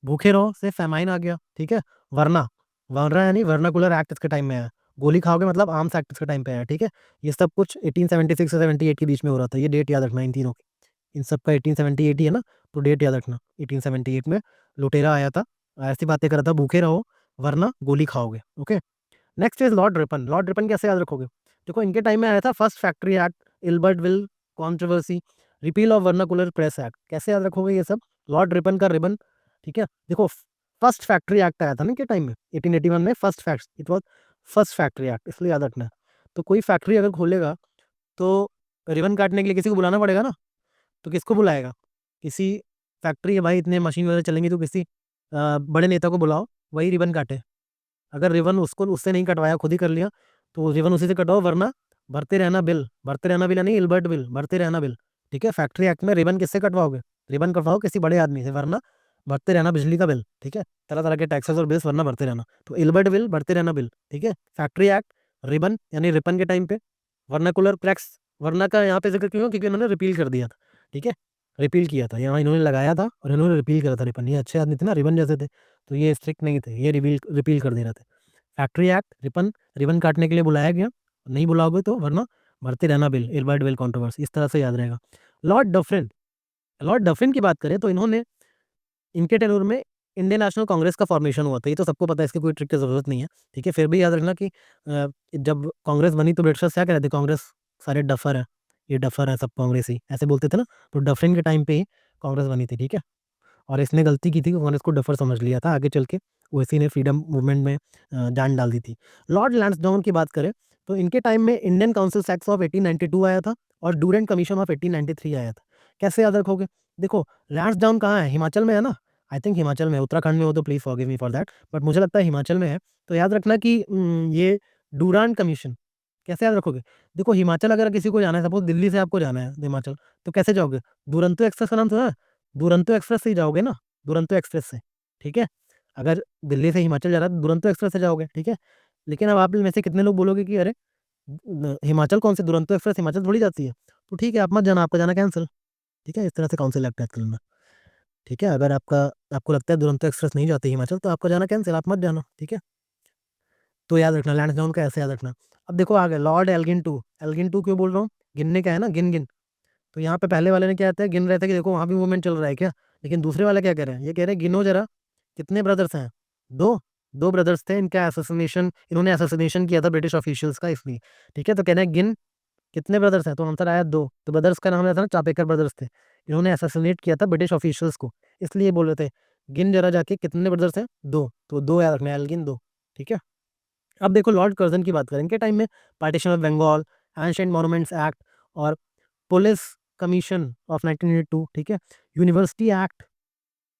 भूखे रहो से फेमाइन आ गया। ठीक है, वरना, वरना यानी वर्नाकुलर एक्ट इसके टाइम में है, गोली खाओगे मतलब आर्म्स एक्ट इसके टाइम पे है। ठीक है, ये सब कुछ 1876 से 78 के बीच में हो रहा था, ये डेट याद रखना इन तीनों की, इन सब का 1878 ही है ना, तो डेट याद रखना 1878 में लुटेरा आया था, ऐसी बातें कर रहा था, भूखे रहो वरना गोली खाओगे। Okay, next is Lord Ripon. Lord Ripon कैसे याद रखोगे, देखो इनके टाइम में आया था first factory act, Ilbert will controversy, repeal of vernacular press act, कैसे याद रखोगे ये सब, लॉर्ड रिपन का रिबन। ठीक है, देखो फर्स्ट फैक्ट्री एक्ट आया था ना के टाइम में 1881 में, first fact it was first factory act, इसलिए याद रखना है। तो कोई फैक्ट्री अगर खोलेगा तो रिबन काटने के लिए किसी को बुलाना पड़ेगा ना, तो किसको बुलाएगा, किसी फैक्ट्री है भाई, इतने मशीन वगैरह चलेंगी तो किसी बड़े नेता को बुलाओ, वही रिबन काटे। अगर रिबन उसको उससे नहीं कटवाया, खुद ही कर लिया, तो रिबन उसी से कटवाओ, वरना भरते रहना बिल, भरते रहना बिल यानी इल्बर्ट बिल, भरते रहना बिल। ठीक है, फैक्ट्री एक्ट में रिबन किससे कटवाओगे, रिबन कटवाओ किसी बड़े आदमी से, वरना भरते रहना बिजली का बिल। ठीक है, तरह तरह के टैक्सेस और बिल्स वरना भरते रहना, तो इल्बर्ट बिल, भरते रहना बिल। ठीक है, फैक्ट्री एक्ट, रिबन यानी रिपन के टाइम पे, वर्नाकुलर क्रैक्स, वरना का यहाँ पे जिक्र क्यों, क्योंकि इन्होंने रिपील कर दिया था। ठीक है, रिपील किया था, यहाँ इन्होंने लगाया था और इन्होंने रिपील करा था रिपन, ये अच्छे आदमी थे ना, रिबन जैसे थे, तो ये स्ट्रिक्ट नहीं थे, ये रिपील रिपील कर दे रहे थे। फैक्ट्री एक्ट, रिपन, रिबन काटने के लिए बुलाया गया, नहीं बुलाओगे तो वरना भरते रहना बिल, इल्बर्ट बिल कॉन्ट्रोवर्सी, इस तरह से याद रहेगा। लॉर्ड डफरिन, लॉर्ड डफरिन की बात करें तो इन्होंने, इनके टेन्योर में इंडियन नेशनल कांग्रेस का फॉर्मेशन हुआ था, ये तो सबको पता है, इसकी कोई ट्रिक की जरूरत नहीं है। ठीक है, फिर भी याद रखना कि जब कांग्रेस बनी तो ब्रिटिशर्स क्या कह रहे थे, कांग्रेस सारे डफर है, ये डफर है सब कांग्रेस ही, ऐसे बोलते थे ना, तो डफरिन के टाइम पे ही कांग्रेस बनी थी। ठीक है, और इसने गलती की थी, कांग्रेस को डफर समझ लिया था, आगे चल के वो इसी ने फ्रीडम मूवमेंट में जान डाल दी थी। लॉर्ड लैंसडाउन की बात करें तो इनके टाइम में इंडियन काउंसिल एक्ट ऑफ 1892 आया था, और डूरेंट कमीशन ऑफ 1893 आया था। कैसे याद रखोगे, देखो लैंसडाउन कहाँ है, हिमाचल में है ना, आई थिंक हिमाचल में, उत्तराखंड में हो तो please forgive me for that, but मुझे लगता है हिमाचल में है। तो याद रखना कि ये डूरांट कमीशन, कैसे याद रखोगे, देखो हिमाचल अगर किसी को जाना है, सपोज दिल्ली से आपको जाना है हिमाचल, तो कैसे जाओगे, दुरंतो एक्सप्रेस का नाम सुना है, दुरंतो एक्सप्रेस से ही जाओगे ना, दुरंतो एक्सप्रेस से। ठीक है, अगर दिल्ली से हिमाचल जा रहा है तो दुरंतो एक्सप्रेस से जाओगे। ठीक है, लेकिन अब आप में से कितने लोग बोलोगे कि अरे हिमाचल कौन से, दुरंतो एक्सप्रेस हिमाचल थोड़ी जाती है, तो ठीक है आप मत जाना, आपका जाना कैंसिल। ठीक है, इस तरह से काउंसिल एक्ट याद करना। ठीक है, अगर आपको लगता है दुरंतो एक्सप्रेस नहीं जाती हिमाचल, तो आपका जाना कैंसिल, आप मत जाना। ठीक है, तो याद रखना लैंसडाउन का ऐसे याद रखना। अब देखो आगे Lord Elgin two, Elgin two क्यों बोल रहा हूँ, गिनने का है ना, गिन गिन, तो यहाँ पे पहले वाले ने क्या कहता है, गिन रहे थे कि देखो वहाँ भी मूवमेंट चल रहा है क्या, लेकिन दूसरे वाले क्या कह रहे हैं, ये कह रहे हैं गिनो जरा कितने ब्रदर्स हैं, दो, दो ब्रदर्स थे, इनका असोसिनेशन, इन्होंने असोसिनेशन किया था ब्रिटिश ऑफिशियल्स का, इसलिए। ठीक है, तो कहना है गिन कितने ब्रदर्स हैं, तो आंसर आया दो, तो ब्रदर्स का नाम था ना चापेकर ब्रदर्स थे, इन्होंने असोसिनेट किया था ब्रिटिश ऑफिशियल्स को, इसलिए बोल रहे थे गिन जरा जाके कितने ब्रदर्स हैं, दो, तो दो याद रखना है, एल्गिन दो। ठीक है, अब देखो लॉर्ड कर्जन की बात करें, इनके टाइम में partition of Bengal, ancient monuments act, और पुलिस कमीशन ऑफ 1902। ठीक है, यूनिवर्सिटी एक्ट,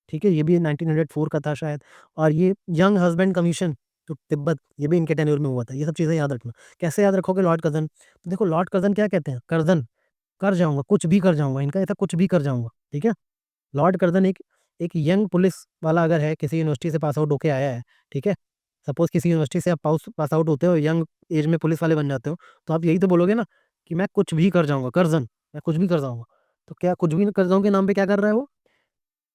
ठीक है, ये भी 1904 का था शायद, और ये यंग हस्बैंड कमीशन तो तिब्बत, ये भी इनके टेन्योर में हुआ था। ये सब चीज़ें याद रखना। कैसे याद रखोगे लॉर्ड कर्जन, तो देखो लॉर्ड कर्जन क्या कहते हैं, कर्जन, कर जाऊंगा, कुछ भी कर जाऊंगा, इनका ये था कुछ भी कर जाऊंगा। ठीक है, लॉर्ड कर्जन एक एक यंग पुलिस वाला अगर है, किसी यूनिवर्सिटी से पास आउट होके आया है, ठीक है, सपोज किसी यूनिवर्सिटी से आप पास आउट होते हो, यंग एज में पुलिस वाले बन जाते हो, तो आप यही तो बोलोगे ना कि मैं कुछ भी कर जाऊंगा, करजन, मैं कुछ भी कर जाऊंगा। तो क्या कुछ भी कर जाऊं के नाम पे क्या कर रहा है वो?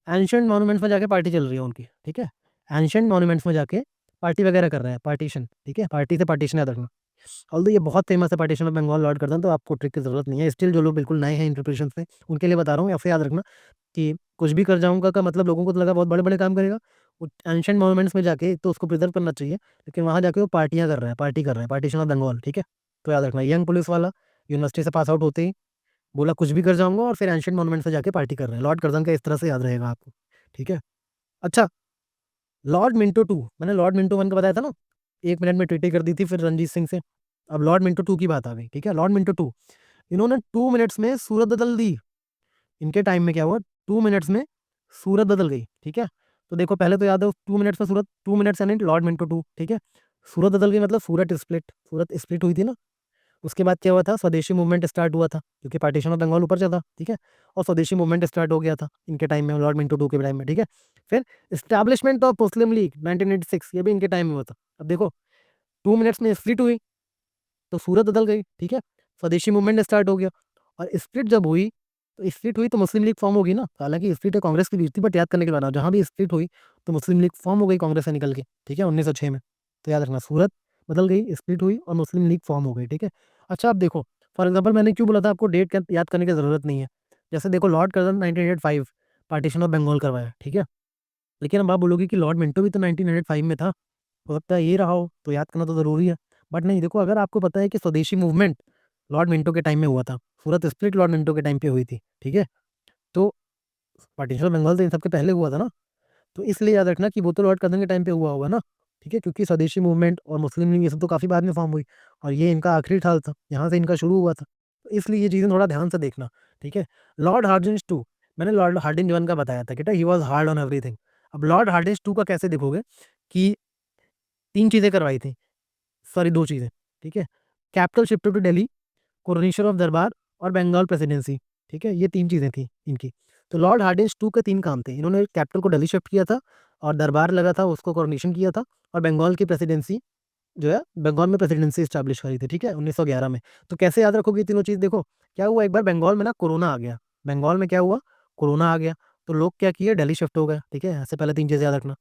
एंशियंट मॉन्यूमेंट्स में जाके पार्टी चल रही है उनकी, ठीक है, एंशियंट मॉन्यूमेंट्स में जाके पार्टी वगैरह कर रहा है, पार्टीशन, ठीक है, पार्टी से पार्टीशन याद रखना। ऑल्दो ये बहुत फेमस है partition of Bengal, Lord Curzon, तो आपको ट्रिक की जरूरत नहीं है। स्टिल जो लोग बिल्कुल नए हैं इंटरप्रिटेशन में, उनके लिए बता रहा हूँ, या फिर याद रखना कि कुछ भी कर जाऊंगा का मतलब लोगों को तो लगा बहुत बड़े बड़े काम करेगा। वो एंशियंट मॉन्यूमेंट्स में जाके तो उसको प्रिजर्व करना चाहिए, लेकिन वहाँ जाके वो पार्टियां कर रहा है, पार्टी कर रहा है, पार्टीशन ऑफ बंगाल, ठीक है। तो याद रखना, यंग पुलिस वाला यूनिवर्सिटी से पास आउट होते ही बोला कुछ भी कर जाऊंगा, और फिर एंशियंट मॉन्यूमेंट से जाके पार्टी कर रहे हैं, लॉर्ड कर्जन का इस तरह से याद रहेगा आपको, ठीक है। अच्छा, लॉर्ड मिंटो टू, मैंने लॉर्ड मिंटो वन का बताया था ना, 1 मिनट में ट्वीटी कर दी थी फिर रणजीत सिंह से। अब लॉर्ड मिंटो टू की बात आ गई, ठीक है, लॉर्ड मिंटो टू, इन्होंने 2 मिनट्स में सूरत बदल दी। इनके टाइम में क्या हुआ, 2 मिनट्स में सूरत बदल गई, ठीक है। तो देखो पहले तो याद हो, 2 मिनट्स में Surat, 2 minutes and Lord Minto two, ठीक है। सूरत बदल गई मतलब सूरत स्प्लिट हुई थी ना। उसके बाद क्या हुआ था, स्वदेशी मूवमेंट स्टार्ट हुआ था, क्योंकि पार्टीशन ऑफ बंगाल ऊपर चला, ठीक है, और स्वदेशी मूवमेंट स्टार्ट हो गया था इनके टाइम में, लॉर्ड मिंटो टू के टाइम में, ठीक है। फिर स्टैब्लिशमेंट ऑफ मुस्लिम लीग 1986, ये भी इनके टाइम में हुआ था। अब देखो 2 मिनट्स में स्प्लिट हुई तो सूरत बदल गई, ठीक है, स्वदेशी मूवमेंट स्टार्ट हो गया, और स्प्लिट जब हुई तो मुस्लिम लीग फॉर्म होगी ना। हालांकि स्प्लिट है कांग्रेस की बीच थी, बट याद करने के बाद जहां भी स्प्लिट हुई तो मुस्लिम लीग फॉर्म हो गई कांग्रेस से निकल के, ठीक है, 1906 में। तो याद रखना, सूरत बदल गई, स्प्लिट हुई, और मुस्लिम लीग फॉर्म हो गई, ठीक है। अच्छा, अब देखो फॉर एग्जाम्पल, मैंने क्यों बोला था आपको डेट याद करने की जरूरत नहीं है। जैसे देखो Lord Curzon 1905 partition of Bengal करवाया, ठीक है, लेकिन अब आप बोलोगे कि लॉर्ड मिंटो भी तो 1905 में था, हो सकता है ये रहा हो, तो याद करना तो जरूरी है। बट नहीं, देखो अगर आपको पता है कि स्वदेशी मूवमेंट लॉर्ड मिंटो के टाइम में हुआ था, सूरत स्प्लिट लॉर्ड मिंटो के टाइम पे हुई थी, ठीक है, तो पार्टीशन ऑफ बंगाल तो इन सबके पहले हुआ था ना। तो इसलिए याद रखना कि वो तो लॉर्ड कर्जन के टाइम पे हुआ होगा ना, ठीक है, क्योंकि स्वदेशी मूवमेंट और मुस्लिम लीग ये सब तो काफी बाद में फॉर्म हुई, और ये इनका आखिरी ठाल था, यहाँ से इनका शुरू हुआ था। तो इसलिए ये चीजें थोड़ा ध्यान से देखना, ठीक है। लॉर्ड हार्डिंज टू, मैंने लॉर्ड हार्डिंज वन का बताया था, बेटा he was hard on everything. अब लॉर्ड हार्डिंज टू का कैसे देखोगे कि 3 चीजें करवाई थी, सॉरी 2 चीजें, ठीक है, capital shift to Delhi, coronation of durbar, और बंगाल प्रेसिडेंसी, ठीक है, ये 3 चीजें थी इनकी। तो लॉर्ड हार्डिंज टू के 3 काम थे, इन्होंने कैपिटल को दिल्ली शिफ्ट किया था, और दरबार लगा था उसको कोरोनेशन किया था, और बंगाल की प्रेसिडेंसी जो है, बंगाल में प्रेसिडेंसी स्टैब्लिश करी थी, ठीक है, 1911 में। तो कैसे याद रखोगे ये तीनों चीज, देखो क्या हुआ, एक बार बंगाल में ना कोरोना आ गया, बंगाल में क्या हुआ, कोरोना आ गया, तो लोग क्या किए, दिल्ली शिफ्ट हो गए, ठीक है, ऐसे पहले 3 चीजें याद रखना।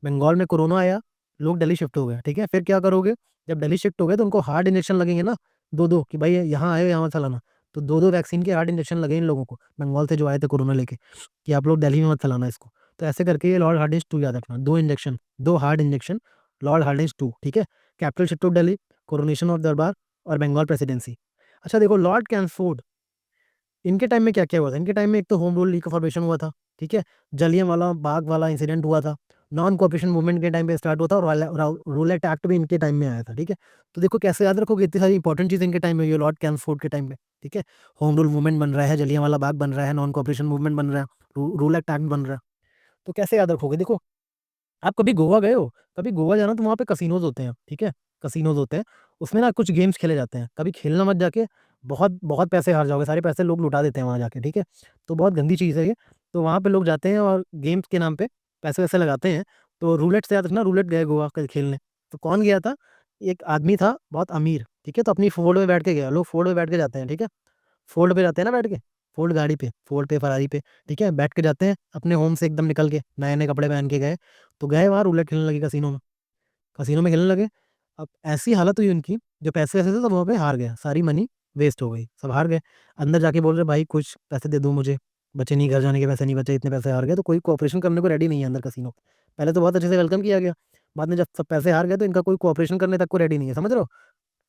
बंगाल में कोरोना आया, लोग दिल्ली शिफ्ट हो गए, ठीक है, फिर क्या करोगे, जब दिल्ली शिफ्ट हो गए तो उनको हार्ड इंजेक्शन लगेंगे ना, दो दो, कि भाई यहाँ आए यहाँ मत चलाना। तो 2-2 वैक्सीन के हार्ड इंजेक्शन लगे इन लोगों को बंगाल से जो आए थे कोरोना लेके, कि आप लोग दिल्ली में मत चलाना इसको। तो ऐसे करके ये लॉर्ड हार्डिंज टू याद रखना, 2 injection, 2 hard injection, Lord Hardinge two, ठीक है। Capital shift of Delhi, coronation of durbar, और बंगाल प्रेसिडेंसी। अच्छा देखो लॉर्ड कैंसफोर्ड, इनके टाइम में क्या क्या हुआ था, इनके टाइम में एक तो होम रूल लीग का फॉर्मेशन हुआ था, ठीक है, जलियांवाला बाग वाला इंसिडेंट हुआ था, नॉन कोऑपरेशन मूवमेंट के टाइम पे स्टार्ट हुआ था, और रूलेट एक्ट भी इनके टाइम में आया था, ठीक है। तो देखो कैसे याद रखोगे, इतनी सारी इंपॉर्टेंट चीज इनके टाइम में, ये लॉर्ड कैंसफोर्ड के टाइम में, ठीक है, होम रूल मूवमेंट बन रहा है, जलियांवाला बाग बन रहा है, नॉन कोऑपरेशन मूवमेंट बन रहा है, रूल एक्ट बन रहा है। तो कैसे याद रखोगे, देखो आप कभी गोवा गए हो, कभी गोवा जाना तो वहाँ पे कसिनोज होते हैं, ठीक है, कसिनोज होते हैं, उसमें ना कुछ गेम्स खेले जाते हैं, कभी खेलना मत जाके, बहुत बहुत पैसे हार जाओगे, सारे पैसे लोग लुटा देते हैं वहाँ जाके, ठीक है। तो बहुत गंदी चीज़ है ये। तो वहाँ पे लोग जाते हैं और गेम्स के नाम पे पैसे वैसे लगाते हैं। तो रूलेट से याद रखना, रूलेट गए गोवा खेलने। तो कौन गया था, एक आदमी था बहुत अमीर, ठीक है, तो अपनी फोर्ड में बैठ के गया, लोग फोर्ड में बैठ के जाते हैं, ठीक है, फोल्ड पे जाते हैं ना बैठ के, फोल्ड गाड़ी पे, फोल्ड पे फरारी पे, ठीक है, बैठ के जाते हैं अपने होम से एकदम निकल के, नए नए कपड़े पहन के गए। तो गए वहाँ रूलेट खेलने लगे कसीनो में खेलने लगे। अब ऐसी हालत हुई उनकी, जो पैसे वैसे थे सब वहाँ पे हार गए, सारी मनी वेस्ट हो गई, सब हार गए। अंदर जाके बोल रहे भाई कुछ पैसे दे दो मुझे, बचे नहीं, घर जाने के पैसे नहीं बचे, इतने पैसे हार गए। तो कोई कोऑपरेशन करने को रेडी नहीं है अंदर कसीनो। पहले तो बहुत अच्छे से वेलकम किया गया, बाद में जब सब पैसे हार गए तो इनका कोई कोऑपरेशन करने तक को रेडी नहीं है, समझ रहे हो।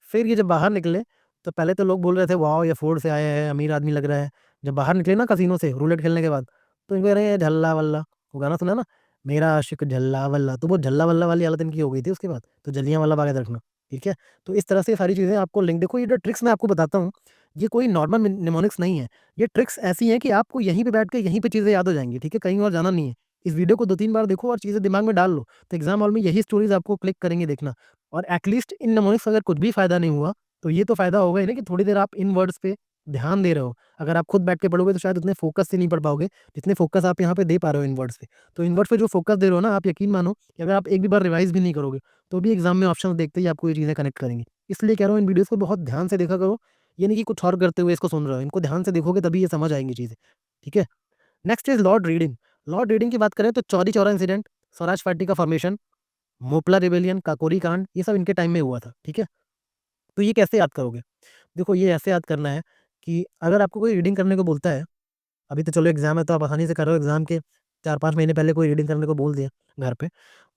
फिर ये जब बाहर निकले तो पहले तो लोग बोल रहे थे वाह ये फोर्ड से आया है, अमीर आदमी लग रहा है। जब बाहर निकले ना कसीनो से रूलेट खेलने के बाद, तो इनको कह रहे हैं झल्ला वल्ला, वो गाना सुना ना, मेरा आशिक झल्ला वल्ला, तो वो झल्ला वल्ला वाली हालत इनकी हो गई थी उसके बाद। तो जलियां वाला बाग याद रखना, ठीक है। तो इस तरह से सारी चीज़ें आपको लिंक, देखो ये जो ट्रिक्स मैं आपको बताता हूँ, ये कोई नॉर्मल निमोनिक्स नहीं है। ये ट्रिक्स ऐसी हैं कि आपको यहीं पे बैठ के यहीं पे चीज़ें याद हो जाएंगी, ठीक है, कहीं और जाना नहीं है। इस वीडियो को 2-3 बार देखो और चीज़ें दिमाग में डाल लो, तो एग्जाम हॉल में यही स्टोरीज आपको क्लिक करेंगे, देखना। और एटलीस्ट इन निमोनिक्स अगर कुछ भी फायदा नहीं हुआ, तो ये तो फायदा होगा ही ना कि थोड़ी देर आप इन वर्ड्स पे ध्यान दे रहे हो। अगर आप खुद बैठ के पढ़ोगे तो शायद उतने फोकस से नहीं पढ़ पाओगे जितने फोकस आप यहाँ पे दे पा रहे हो इन वर्ड्स पे। तो इन वर्ड्स पे जो फोकस दे रहे हो ना, आप यकीन मानो कि अगर आप एक भी बार रिवाइज भी नहीं करोगे तो भी एग्जाम में ऑप्शन देखते ही आपको ये चीज़ें कनेक्ट करेंगी। इसलिए कह रहा हूँ इन वीडियोस को बहुत ध्यान से देखा करो, ये नहीं कि कुछ और करते हुए इसको सुन रहे हो, इनको ध्यान से देखोगे तभी ये समझ आएंगी चीज़ें। ठीक है। Next is Lord reading. Lord reading की बात करें तो चौरी चौरा इंसिडेंट, स्वराज पार्टी का फॉर्मेशन, मोपला रिबेलियन, काकोरी कांड, ये सब इनके टाइम में हुआ था। ठीक है। तो ये कैसे याद करोगे? देखो ये ऐसे याद करना है कि अगर आपको कोई रीडिंग करने को बोलता है, अभी तो चलो एग्जाम है तो आप आसानी से करो, एग्जाम के 4-5 महीने पहले कोई रीडिंग करने को बोल दिया घर पे,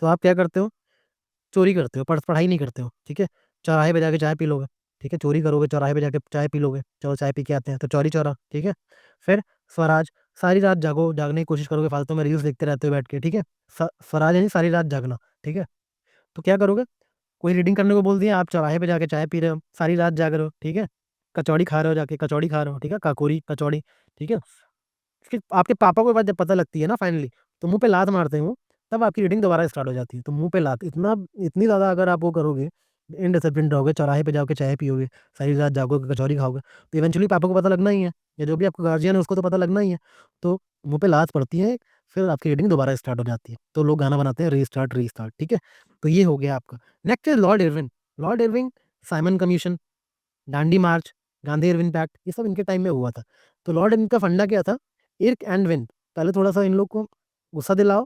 तो आप क्या करते हो? चोरी करते हो, पढ़ाई नहीं करते हो। ठीक है। चौराहे पे जाके चाय पी लोगे। ठीक है। चोरी करोगे, चौराहे पे जाके चाय पी लोगे, चलो चाय पी के आते हैं, तो चौरी चौरा। ठीक है। फिर स्वराज, सारी रात जागो, जागने की कोशिश करोगे, फालतू में रील्स देखते रहते हो बैठ के। ठीक है। स्वराज यानी सारी रात जागना। ठीक है। तो क्या करोगे? कोई रीडिंग करने को बोल दिया, आप चौराहे पे जाके चाय पी रहे हो, सारी रात जाग रहे हो। ठीक है। कचौड़ी खा रहे हो, जाके कचौड़ी खा रहे हो। ठीक है। काकोरी कचौड़ी। ठीक है। फिर आपके पापा को ये बात जब पता लगती है ना फाइनली, तो मुंह पे लात मारते हैं वो, तब आपकी रीडिंग दोबारा स्टार्ट हो जाती है। तो मुंह पे लात, इतना इतनी ज़्यादा अगर आप वो करोगे, इनडिसिप्लिन रहोगे, चौराहे पे जाके चाय पियोगे, सारी रात जागोगे, कचौड़ी खाओगे, तो इवेंचुअली पापा को पता लगना ही है, या जो भी आपका गार्जियन है उसको तो पता लगना ही है। तो मुंह पे लात पड़ती है, फिर आपकी रीडिंग दोबारा स्टार्ट हो जाती है। तो लोग गाना बनाते हैं, रीस्टार्ट रीस्टार्ट। ठीक है। तो ये हो गया आपका। नेक्स्ट है lord Irwin. Lord Irwin, Simon commission, Dandi march, Gandhi Irwin pact, ये सब इनके टाइम में हुआ था। तो लॉर्ड इरविन का फंडा क्या था? इर्क एंड विन। पहले थोड़ा सा इन लोग को गुस्सा दिलाओ,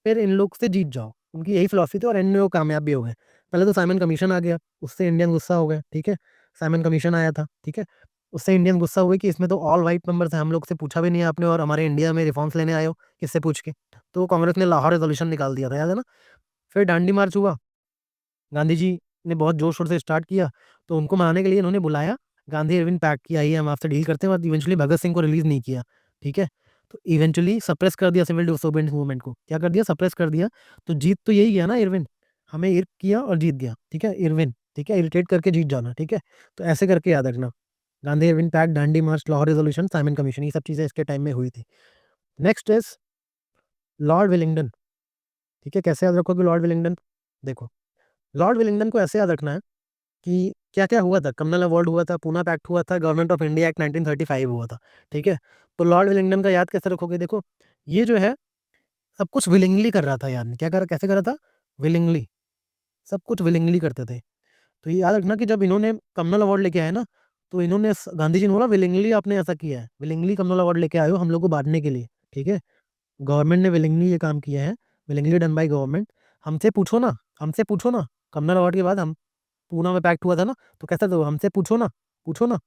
फिर इन लोग से जीत जाओ। उनकी यही फिलॉसफी थी और एंड में वो कामयाब भी हो गए। पहले तो साइमन कमीशन आ गया, उससे इंडियन गुस्सा हो गए। ठीक है। साइमन कमीशन आया था। ठीक है। उससे इंडियन गुस्सा हुए कि इसमें तो ऑल वाइट मेंबर्स हैं, हम लोग से पूछा भी नहीं आपने और हमारे इंडिया में रिफॉर्म्स लेने आए हो, किससे पूछ के? तो कांग्रेस ने लाहौर रेजोल्यूशन निकाल दिया था, याद है ना? फिर दांडी मार्च हुआ, गांधी जी ने बहुत जोर शोर से स्टार्ट किया, तो उनको मनाने के लिए इन्होंने बुलाया गांधी इरविन पैक्ट की, आइए हम आपसे डील करते हैं, और इवेंचुअली भगत सिंह को रिलीज नहीं किया। ठीक है। तो इवेंचुअली सप्रेस कर दिया सिविल डिसोबीडियंस मूवमेंट को, क्या कर दिया? सप्रेस कर दिया। तो जीत तो यही गया ना, इरविन हमें इर्क किया और जीत गया। ठीक है। इरविन, ठीक है, इरिटेट करके जीत जाना। ठीक है। तो ऐसे करके याद रखना, गांधी इरविन पैक्ट, दांडी मार्च, लाहौर रेजोल्यूशन, साइमन कमीशन, ये सब चीजें इसके टाइम में हुई थी। Next is Lord Willingdon. ठीक है। कैसे याद रखोगे लॉर्ड विलिंगडन? देखो, लॉर्ड विलिंगडन को ऐसे याद रखना है कि क्या-क्या हुआ था। कम्युनल अवार्ड हुआ था, पूना पैक्ट हुआ था, गवर्नमेंट ऑफ इंडिया एक्ट 1935 हुआ था। ठीक है। तो लॉर्ड विलिंगडन का याद कैसे रखोगे? देखो, ये जो है सब कुछ विलिंगली कर रहा था ये आदमी। क्या कर कैसे कर रहा था? विलिंगली। सब कुछ विलिंगली करते थे। तो ये याद रखना कि जब इन्होंने कम्युनल अवार्ड लेके आए ना, तो इन्होंने गांधी जी ने बोला विलिंगली आपने ऐसा किया है, विलिंगली कम्युनल अवार्ड लेके आए हो हम लोग को बांटने के लिए। ठीक है। गवर्नमेंट ने विलिंगली ये काम किया है, विलिंगली डन बाय गवर्नमेंट। हमसे पूछो ना, हमसे पूछो ना, कम्युनल अवार्ड के बाद हम पूना में पैक्ट हुआ था ना, तो कैसा था? हमसे पूछो ना, पूछो ना।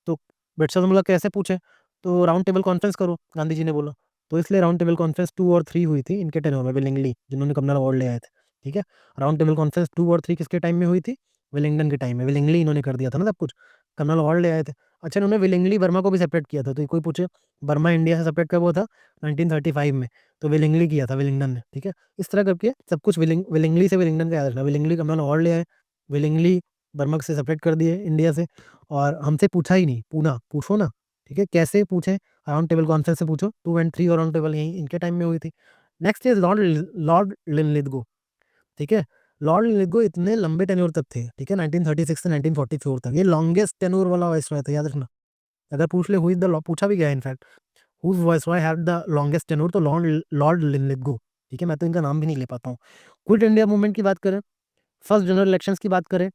तो ब्रिटिशर्स ने बोला कैसे पूछे? तो राउंड टेबल कॉन्फ्रेंस करो, गांधी जी ने बोला। तो इसलिए राउंड टेबल कॉन्फ्रेंस 2 और 3 हुई थी इनके टेन्योर में, विलिंगली, जिन्होंने कम्युनल अवार्ड ले आए थे। ठीक है। राउंड टेबल कॉन्फ्रेंस 2 और 3 किसके टाइम में हुई थी? विलिंगडन के टाइम में। विलिंगली इन्होंने कर दिया था ना सब कुछ, कम्युनल अवार्ड ले आए थे। अच्छा, इन्होंने विलिंगली बर्मा को भी सेपरेट किया था। तो कोई पूछे बर्मा इंडिया से सेपरेट कब हुआ था? 1935 में। तो विलिंगली किया था विलिंगडन ने। ठीक है। इस तरह करके सब कुछ विलिंगली से विलिंगडन का याद रखना। विलिंगली कम्युनल अवार्ड ले आए, विलिंगली बर्मा से सेपरेट कर दिए इंडिया से, और हमसे पूछा ही नहीं, पूना पूछो ना। ठीक है। कैसे पूछे? राउंड टेबल कॉन्फ्रेंस से पूछो, 2 एंड 3 और राउंड टेबल यही इनके टाइम में हुई थी। Next is Lord Lord Linlithgow. ठीक है। लॉर्ड लिनलिथगो इतने लंबे टेन्योर तक थे। ठीक है। 1936 से 1944 तक ये लॉन्गेस्ट टेन्योर वाला वाइसरॉय था, याद रखना। अगर पूछ ले हु इज द, पूछा भी गया in fact, whose viceroy had the longest tenure, तो लॉर्ड लॉर्ड लिनलिथगो। ठीक है। मैं तो इनका नाम भी नहीं ले पाता हूँ। क्विट इंडिया मूवमेंट की बात करें, फर्स्ट जनरल इलेक्शंस की बात करें,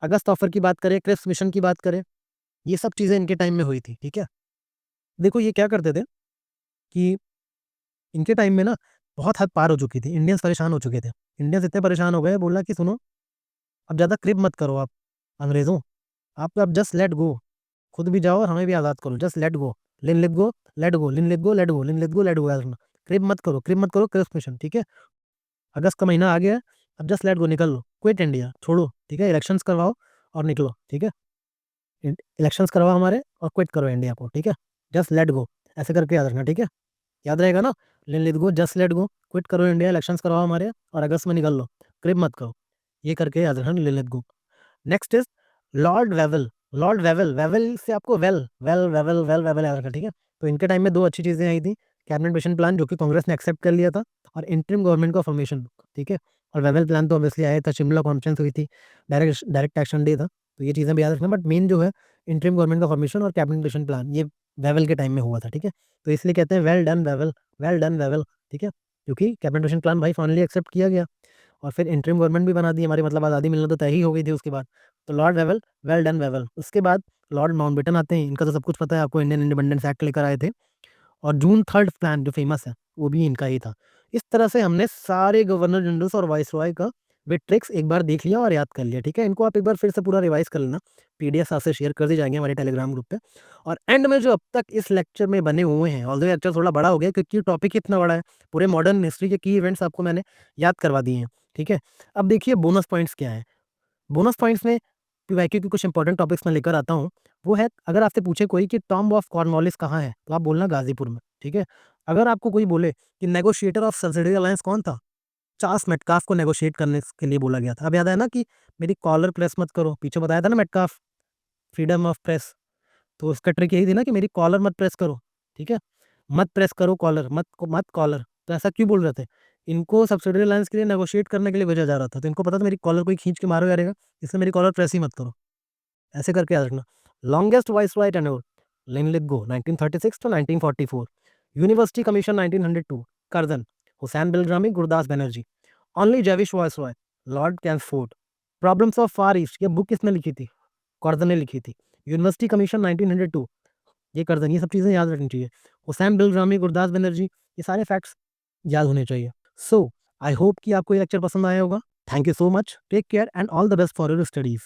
अगस्त ऑफर की बात करें, क्रिप्स मिशन की बात करें, ये सब चीज़ें इनके टाइम में हुई थी। ठीक है। देखो ये क्या करते थे कि इनके टाइम में ना बहुत हद पार हो चुकी थी, इंडियंस परेशान हो चुके थे। इंडियंस इतने परेशान हो गए, बोला कि सुनो, अब ज़्यादा क्रिप मत करो आप अंग्रेज़ों, आप अब जस्ट लेट गो, खुद भी जाओ और हमें भी आज़ाद करो, जस्ट लेट गो, लिन लेट गो, लेट गो, लिन लेट गो, लेट गो, लिन लेट गो, लेट गो, याद रखना। क्रिप मत करो, क्रिप मत करो, क्रिप्स मिशन। ठीक है। अगस्त का महीना आ गया है, अब जस्ट लेट गो, निकल लो, क्विट इंडिया, छोड़ो। ठीक है। इलेक्शंस करवाओ और निकलो। ठीक है। इलेक्शंस करवाओ हमारे और क्विट करो इंडिया को। ठीक है। जस्ट लेट गो, ऐसे करके याद रखना। ठीक है। याद रहेगा ना? Let go, just let go, quit करो इंडिया, इलेक्शंस करवाओ हमारे और अगस्त में निकल लो, क्रिप मत करो, ये करके याद रखना, let go. Next is Lord Wavell. Lord Wavell, Wavell से आपको well well Wavell well Wavell याद रखना। ठीक है। तो इनके टाइम में दो अच्छी चीज़ें आई थी, कैबिनेट मिशन प्लान जो कि कांग्रेस ने एक्सेप्ट कर लिया था, और इंटरिम गवर्नमेंट का फॉर्मेशन। ठीक है। और वेवल प्लान तो ऑब्वियसली आया था, शिमला कॉन्फ्रेंस हुई थी, डायरेक्ट डायरेक्ट एक्शन डे था। तो ये चीज़ें भी याद रखना। बट मेन जो है इंटरिम गवर्नमेंट का फॉर्मेशन और कैबिनेट मिशन प्लान, ये वेवल के टाइम में हुआ था, ठीक है। तो इसलिए कहते हैं well done Wavell, well done Wavell, ठीक है, क्योंकि कैबिनेट मिशन प्लान भाई फाइनली एक्सेप्ट किया गया और फिर इंटरिम गवर्नमेंट भी बना दी हमारी, मतलब आज़ादी मिलना तो तय ही हो गई थी उसके बाद। तो Lord Wavell, well done Wavell. उसके बाद लॉर्ड माउंटबेटन आते हैं, इनका तो सब कुछ पता है आपको, इंडियन इंडिपेंडेंस एक्ट लेकर आए थे। और जून 3 प्लान जो फेमस है वो भी इनका ही था। इस तरह से हमने सारे गवर्नर जनरल्स और वाइसरॉय का वे ट्रिक्स एक बार देख लिया और याद कर लिया, ठीक है। इनको आप एक बार फिर से पूरा रिवाइज कर लेना, पीडीएफ आपसे शेयर कर दी जाएंगे हमारे टेलीग्राम ग्रुप पे। और एंड में जो अब तक इस लेक्चर में बने हुए हैं, ऑल्दो लेक्चर थोड़ा बड़ा हो गया क्योंकि टॉपिक इतना बड़ा है, पूरे मॉडर्न हिस्ट्री के की इवेंट्स आपको मैंने याद करवा दिए हैं, ठीक है। अब देखिए बोनस पॉइंट्स क्या है। बोनस पॉइंट्स में पीवाईक्यू के कुछ इंपॉर्टेंट टॉपिक्स मैं लेकर आता हूँ। वो है, अगर आपसे पूछे कोई कि टॉम्ब ऑफ कॉर्नवालिस कहाँ है, तो आप बोलना गाजीपुर में, ठीक है। अगर आपको कोई बोले कि नेगोशिएटर ऑफ सब्सिडरी अलायंस कौन था, चार्ल्स मेटकाफ को नेगोशिएट करने के लिए बोला गया था। अब याद है ना कि मेरी कॉलर प्रेस मत करो, पीछे बताया था ना मेटकाफ, फ्रीडम ऑफ प्रेस। तो उसका ट्रिक यही थी ना कि मेरी कॉलर मत प्रेस करो, ठीक है, मत प्रेस करो कॉलर, मत कॉलर। तो ऐसा क्यों बोल रहे थे, इनको सब्सिडरी अलायंस के लिए नेगोशिएट करने के लिए भेजा जा रहा था। तो इनको पता था मेरी कॉलर कोई खींच के मारो यारेगा, इसलिए मेरी कॉलर प्रेस ही मत करो, ऐसे करके याद रखना। Longest viceroy tenure, Linlithgow 1936 to 1944। University commission 1902, Curzon, Hussain Bilgrami, Gurdas Banerjee. Only Jewish viceroy, lord Chelmsford. Problems of far east, ये बुक किसने लिखी थी, कर्जन ने लिखी थी। यूनिवर्सिटी कमीशन 1902, ये कर्जन। ये सब चीज़ें याद रखनी चाहिए। हुसैन बिलग्रामी, गुरदास बनर्जी, ये सारे फैक्ट्स याद होने चाहिए। सो आई होप कि आपको ये लेक्चर पसंद आया होगा। Thank you so much, take care and all the best for your studies.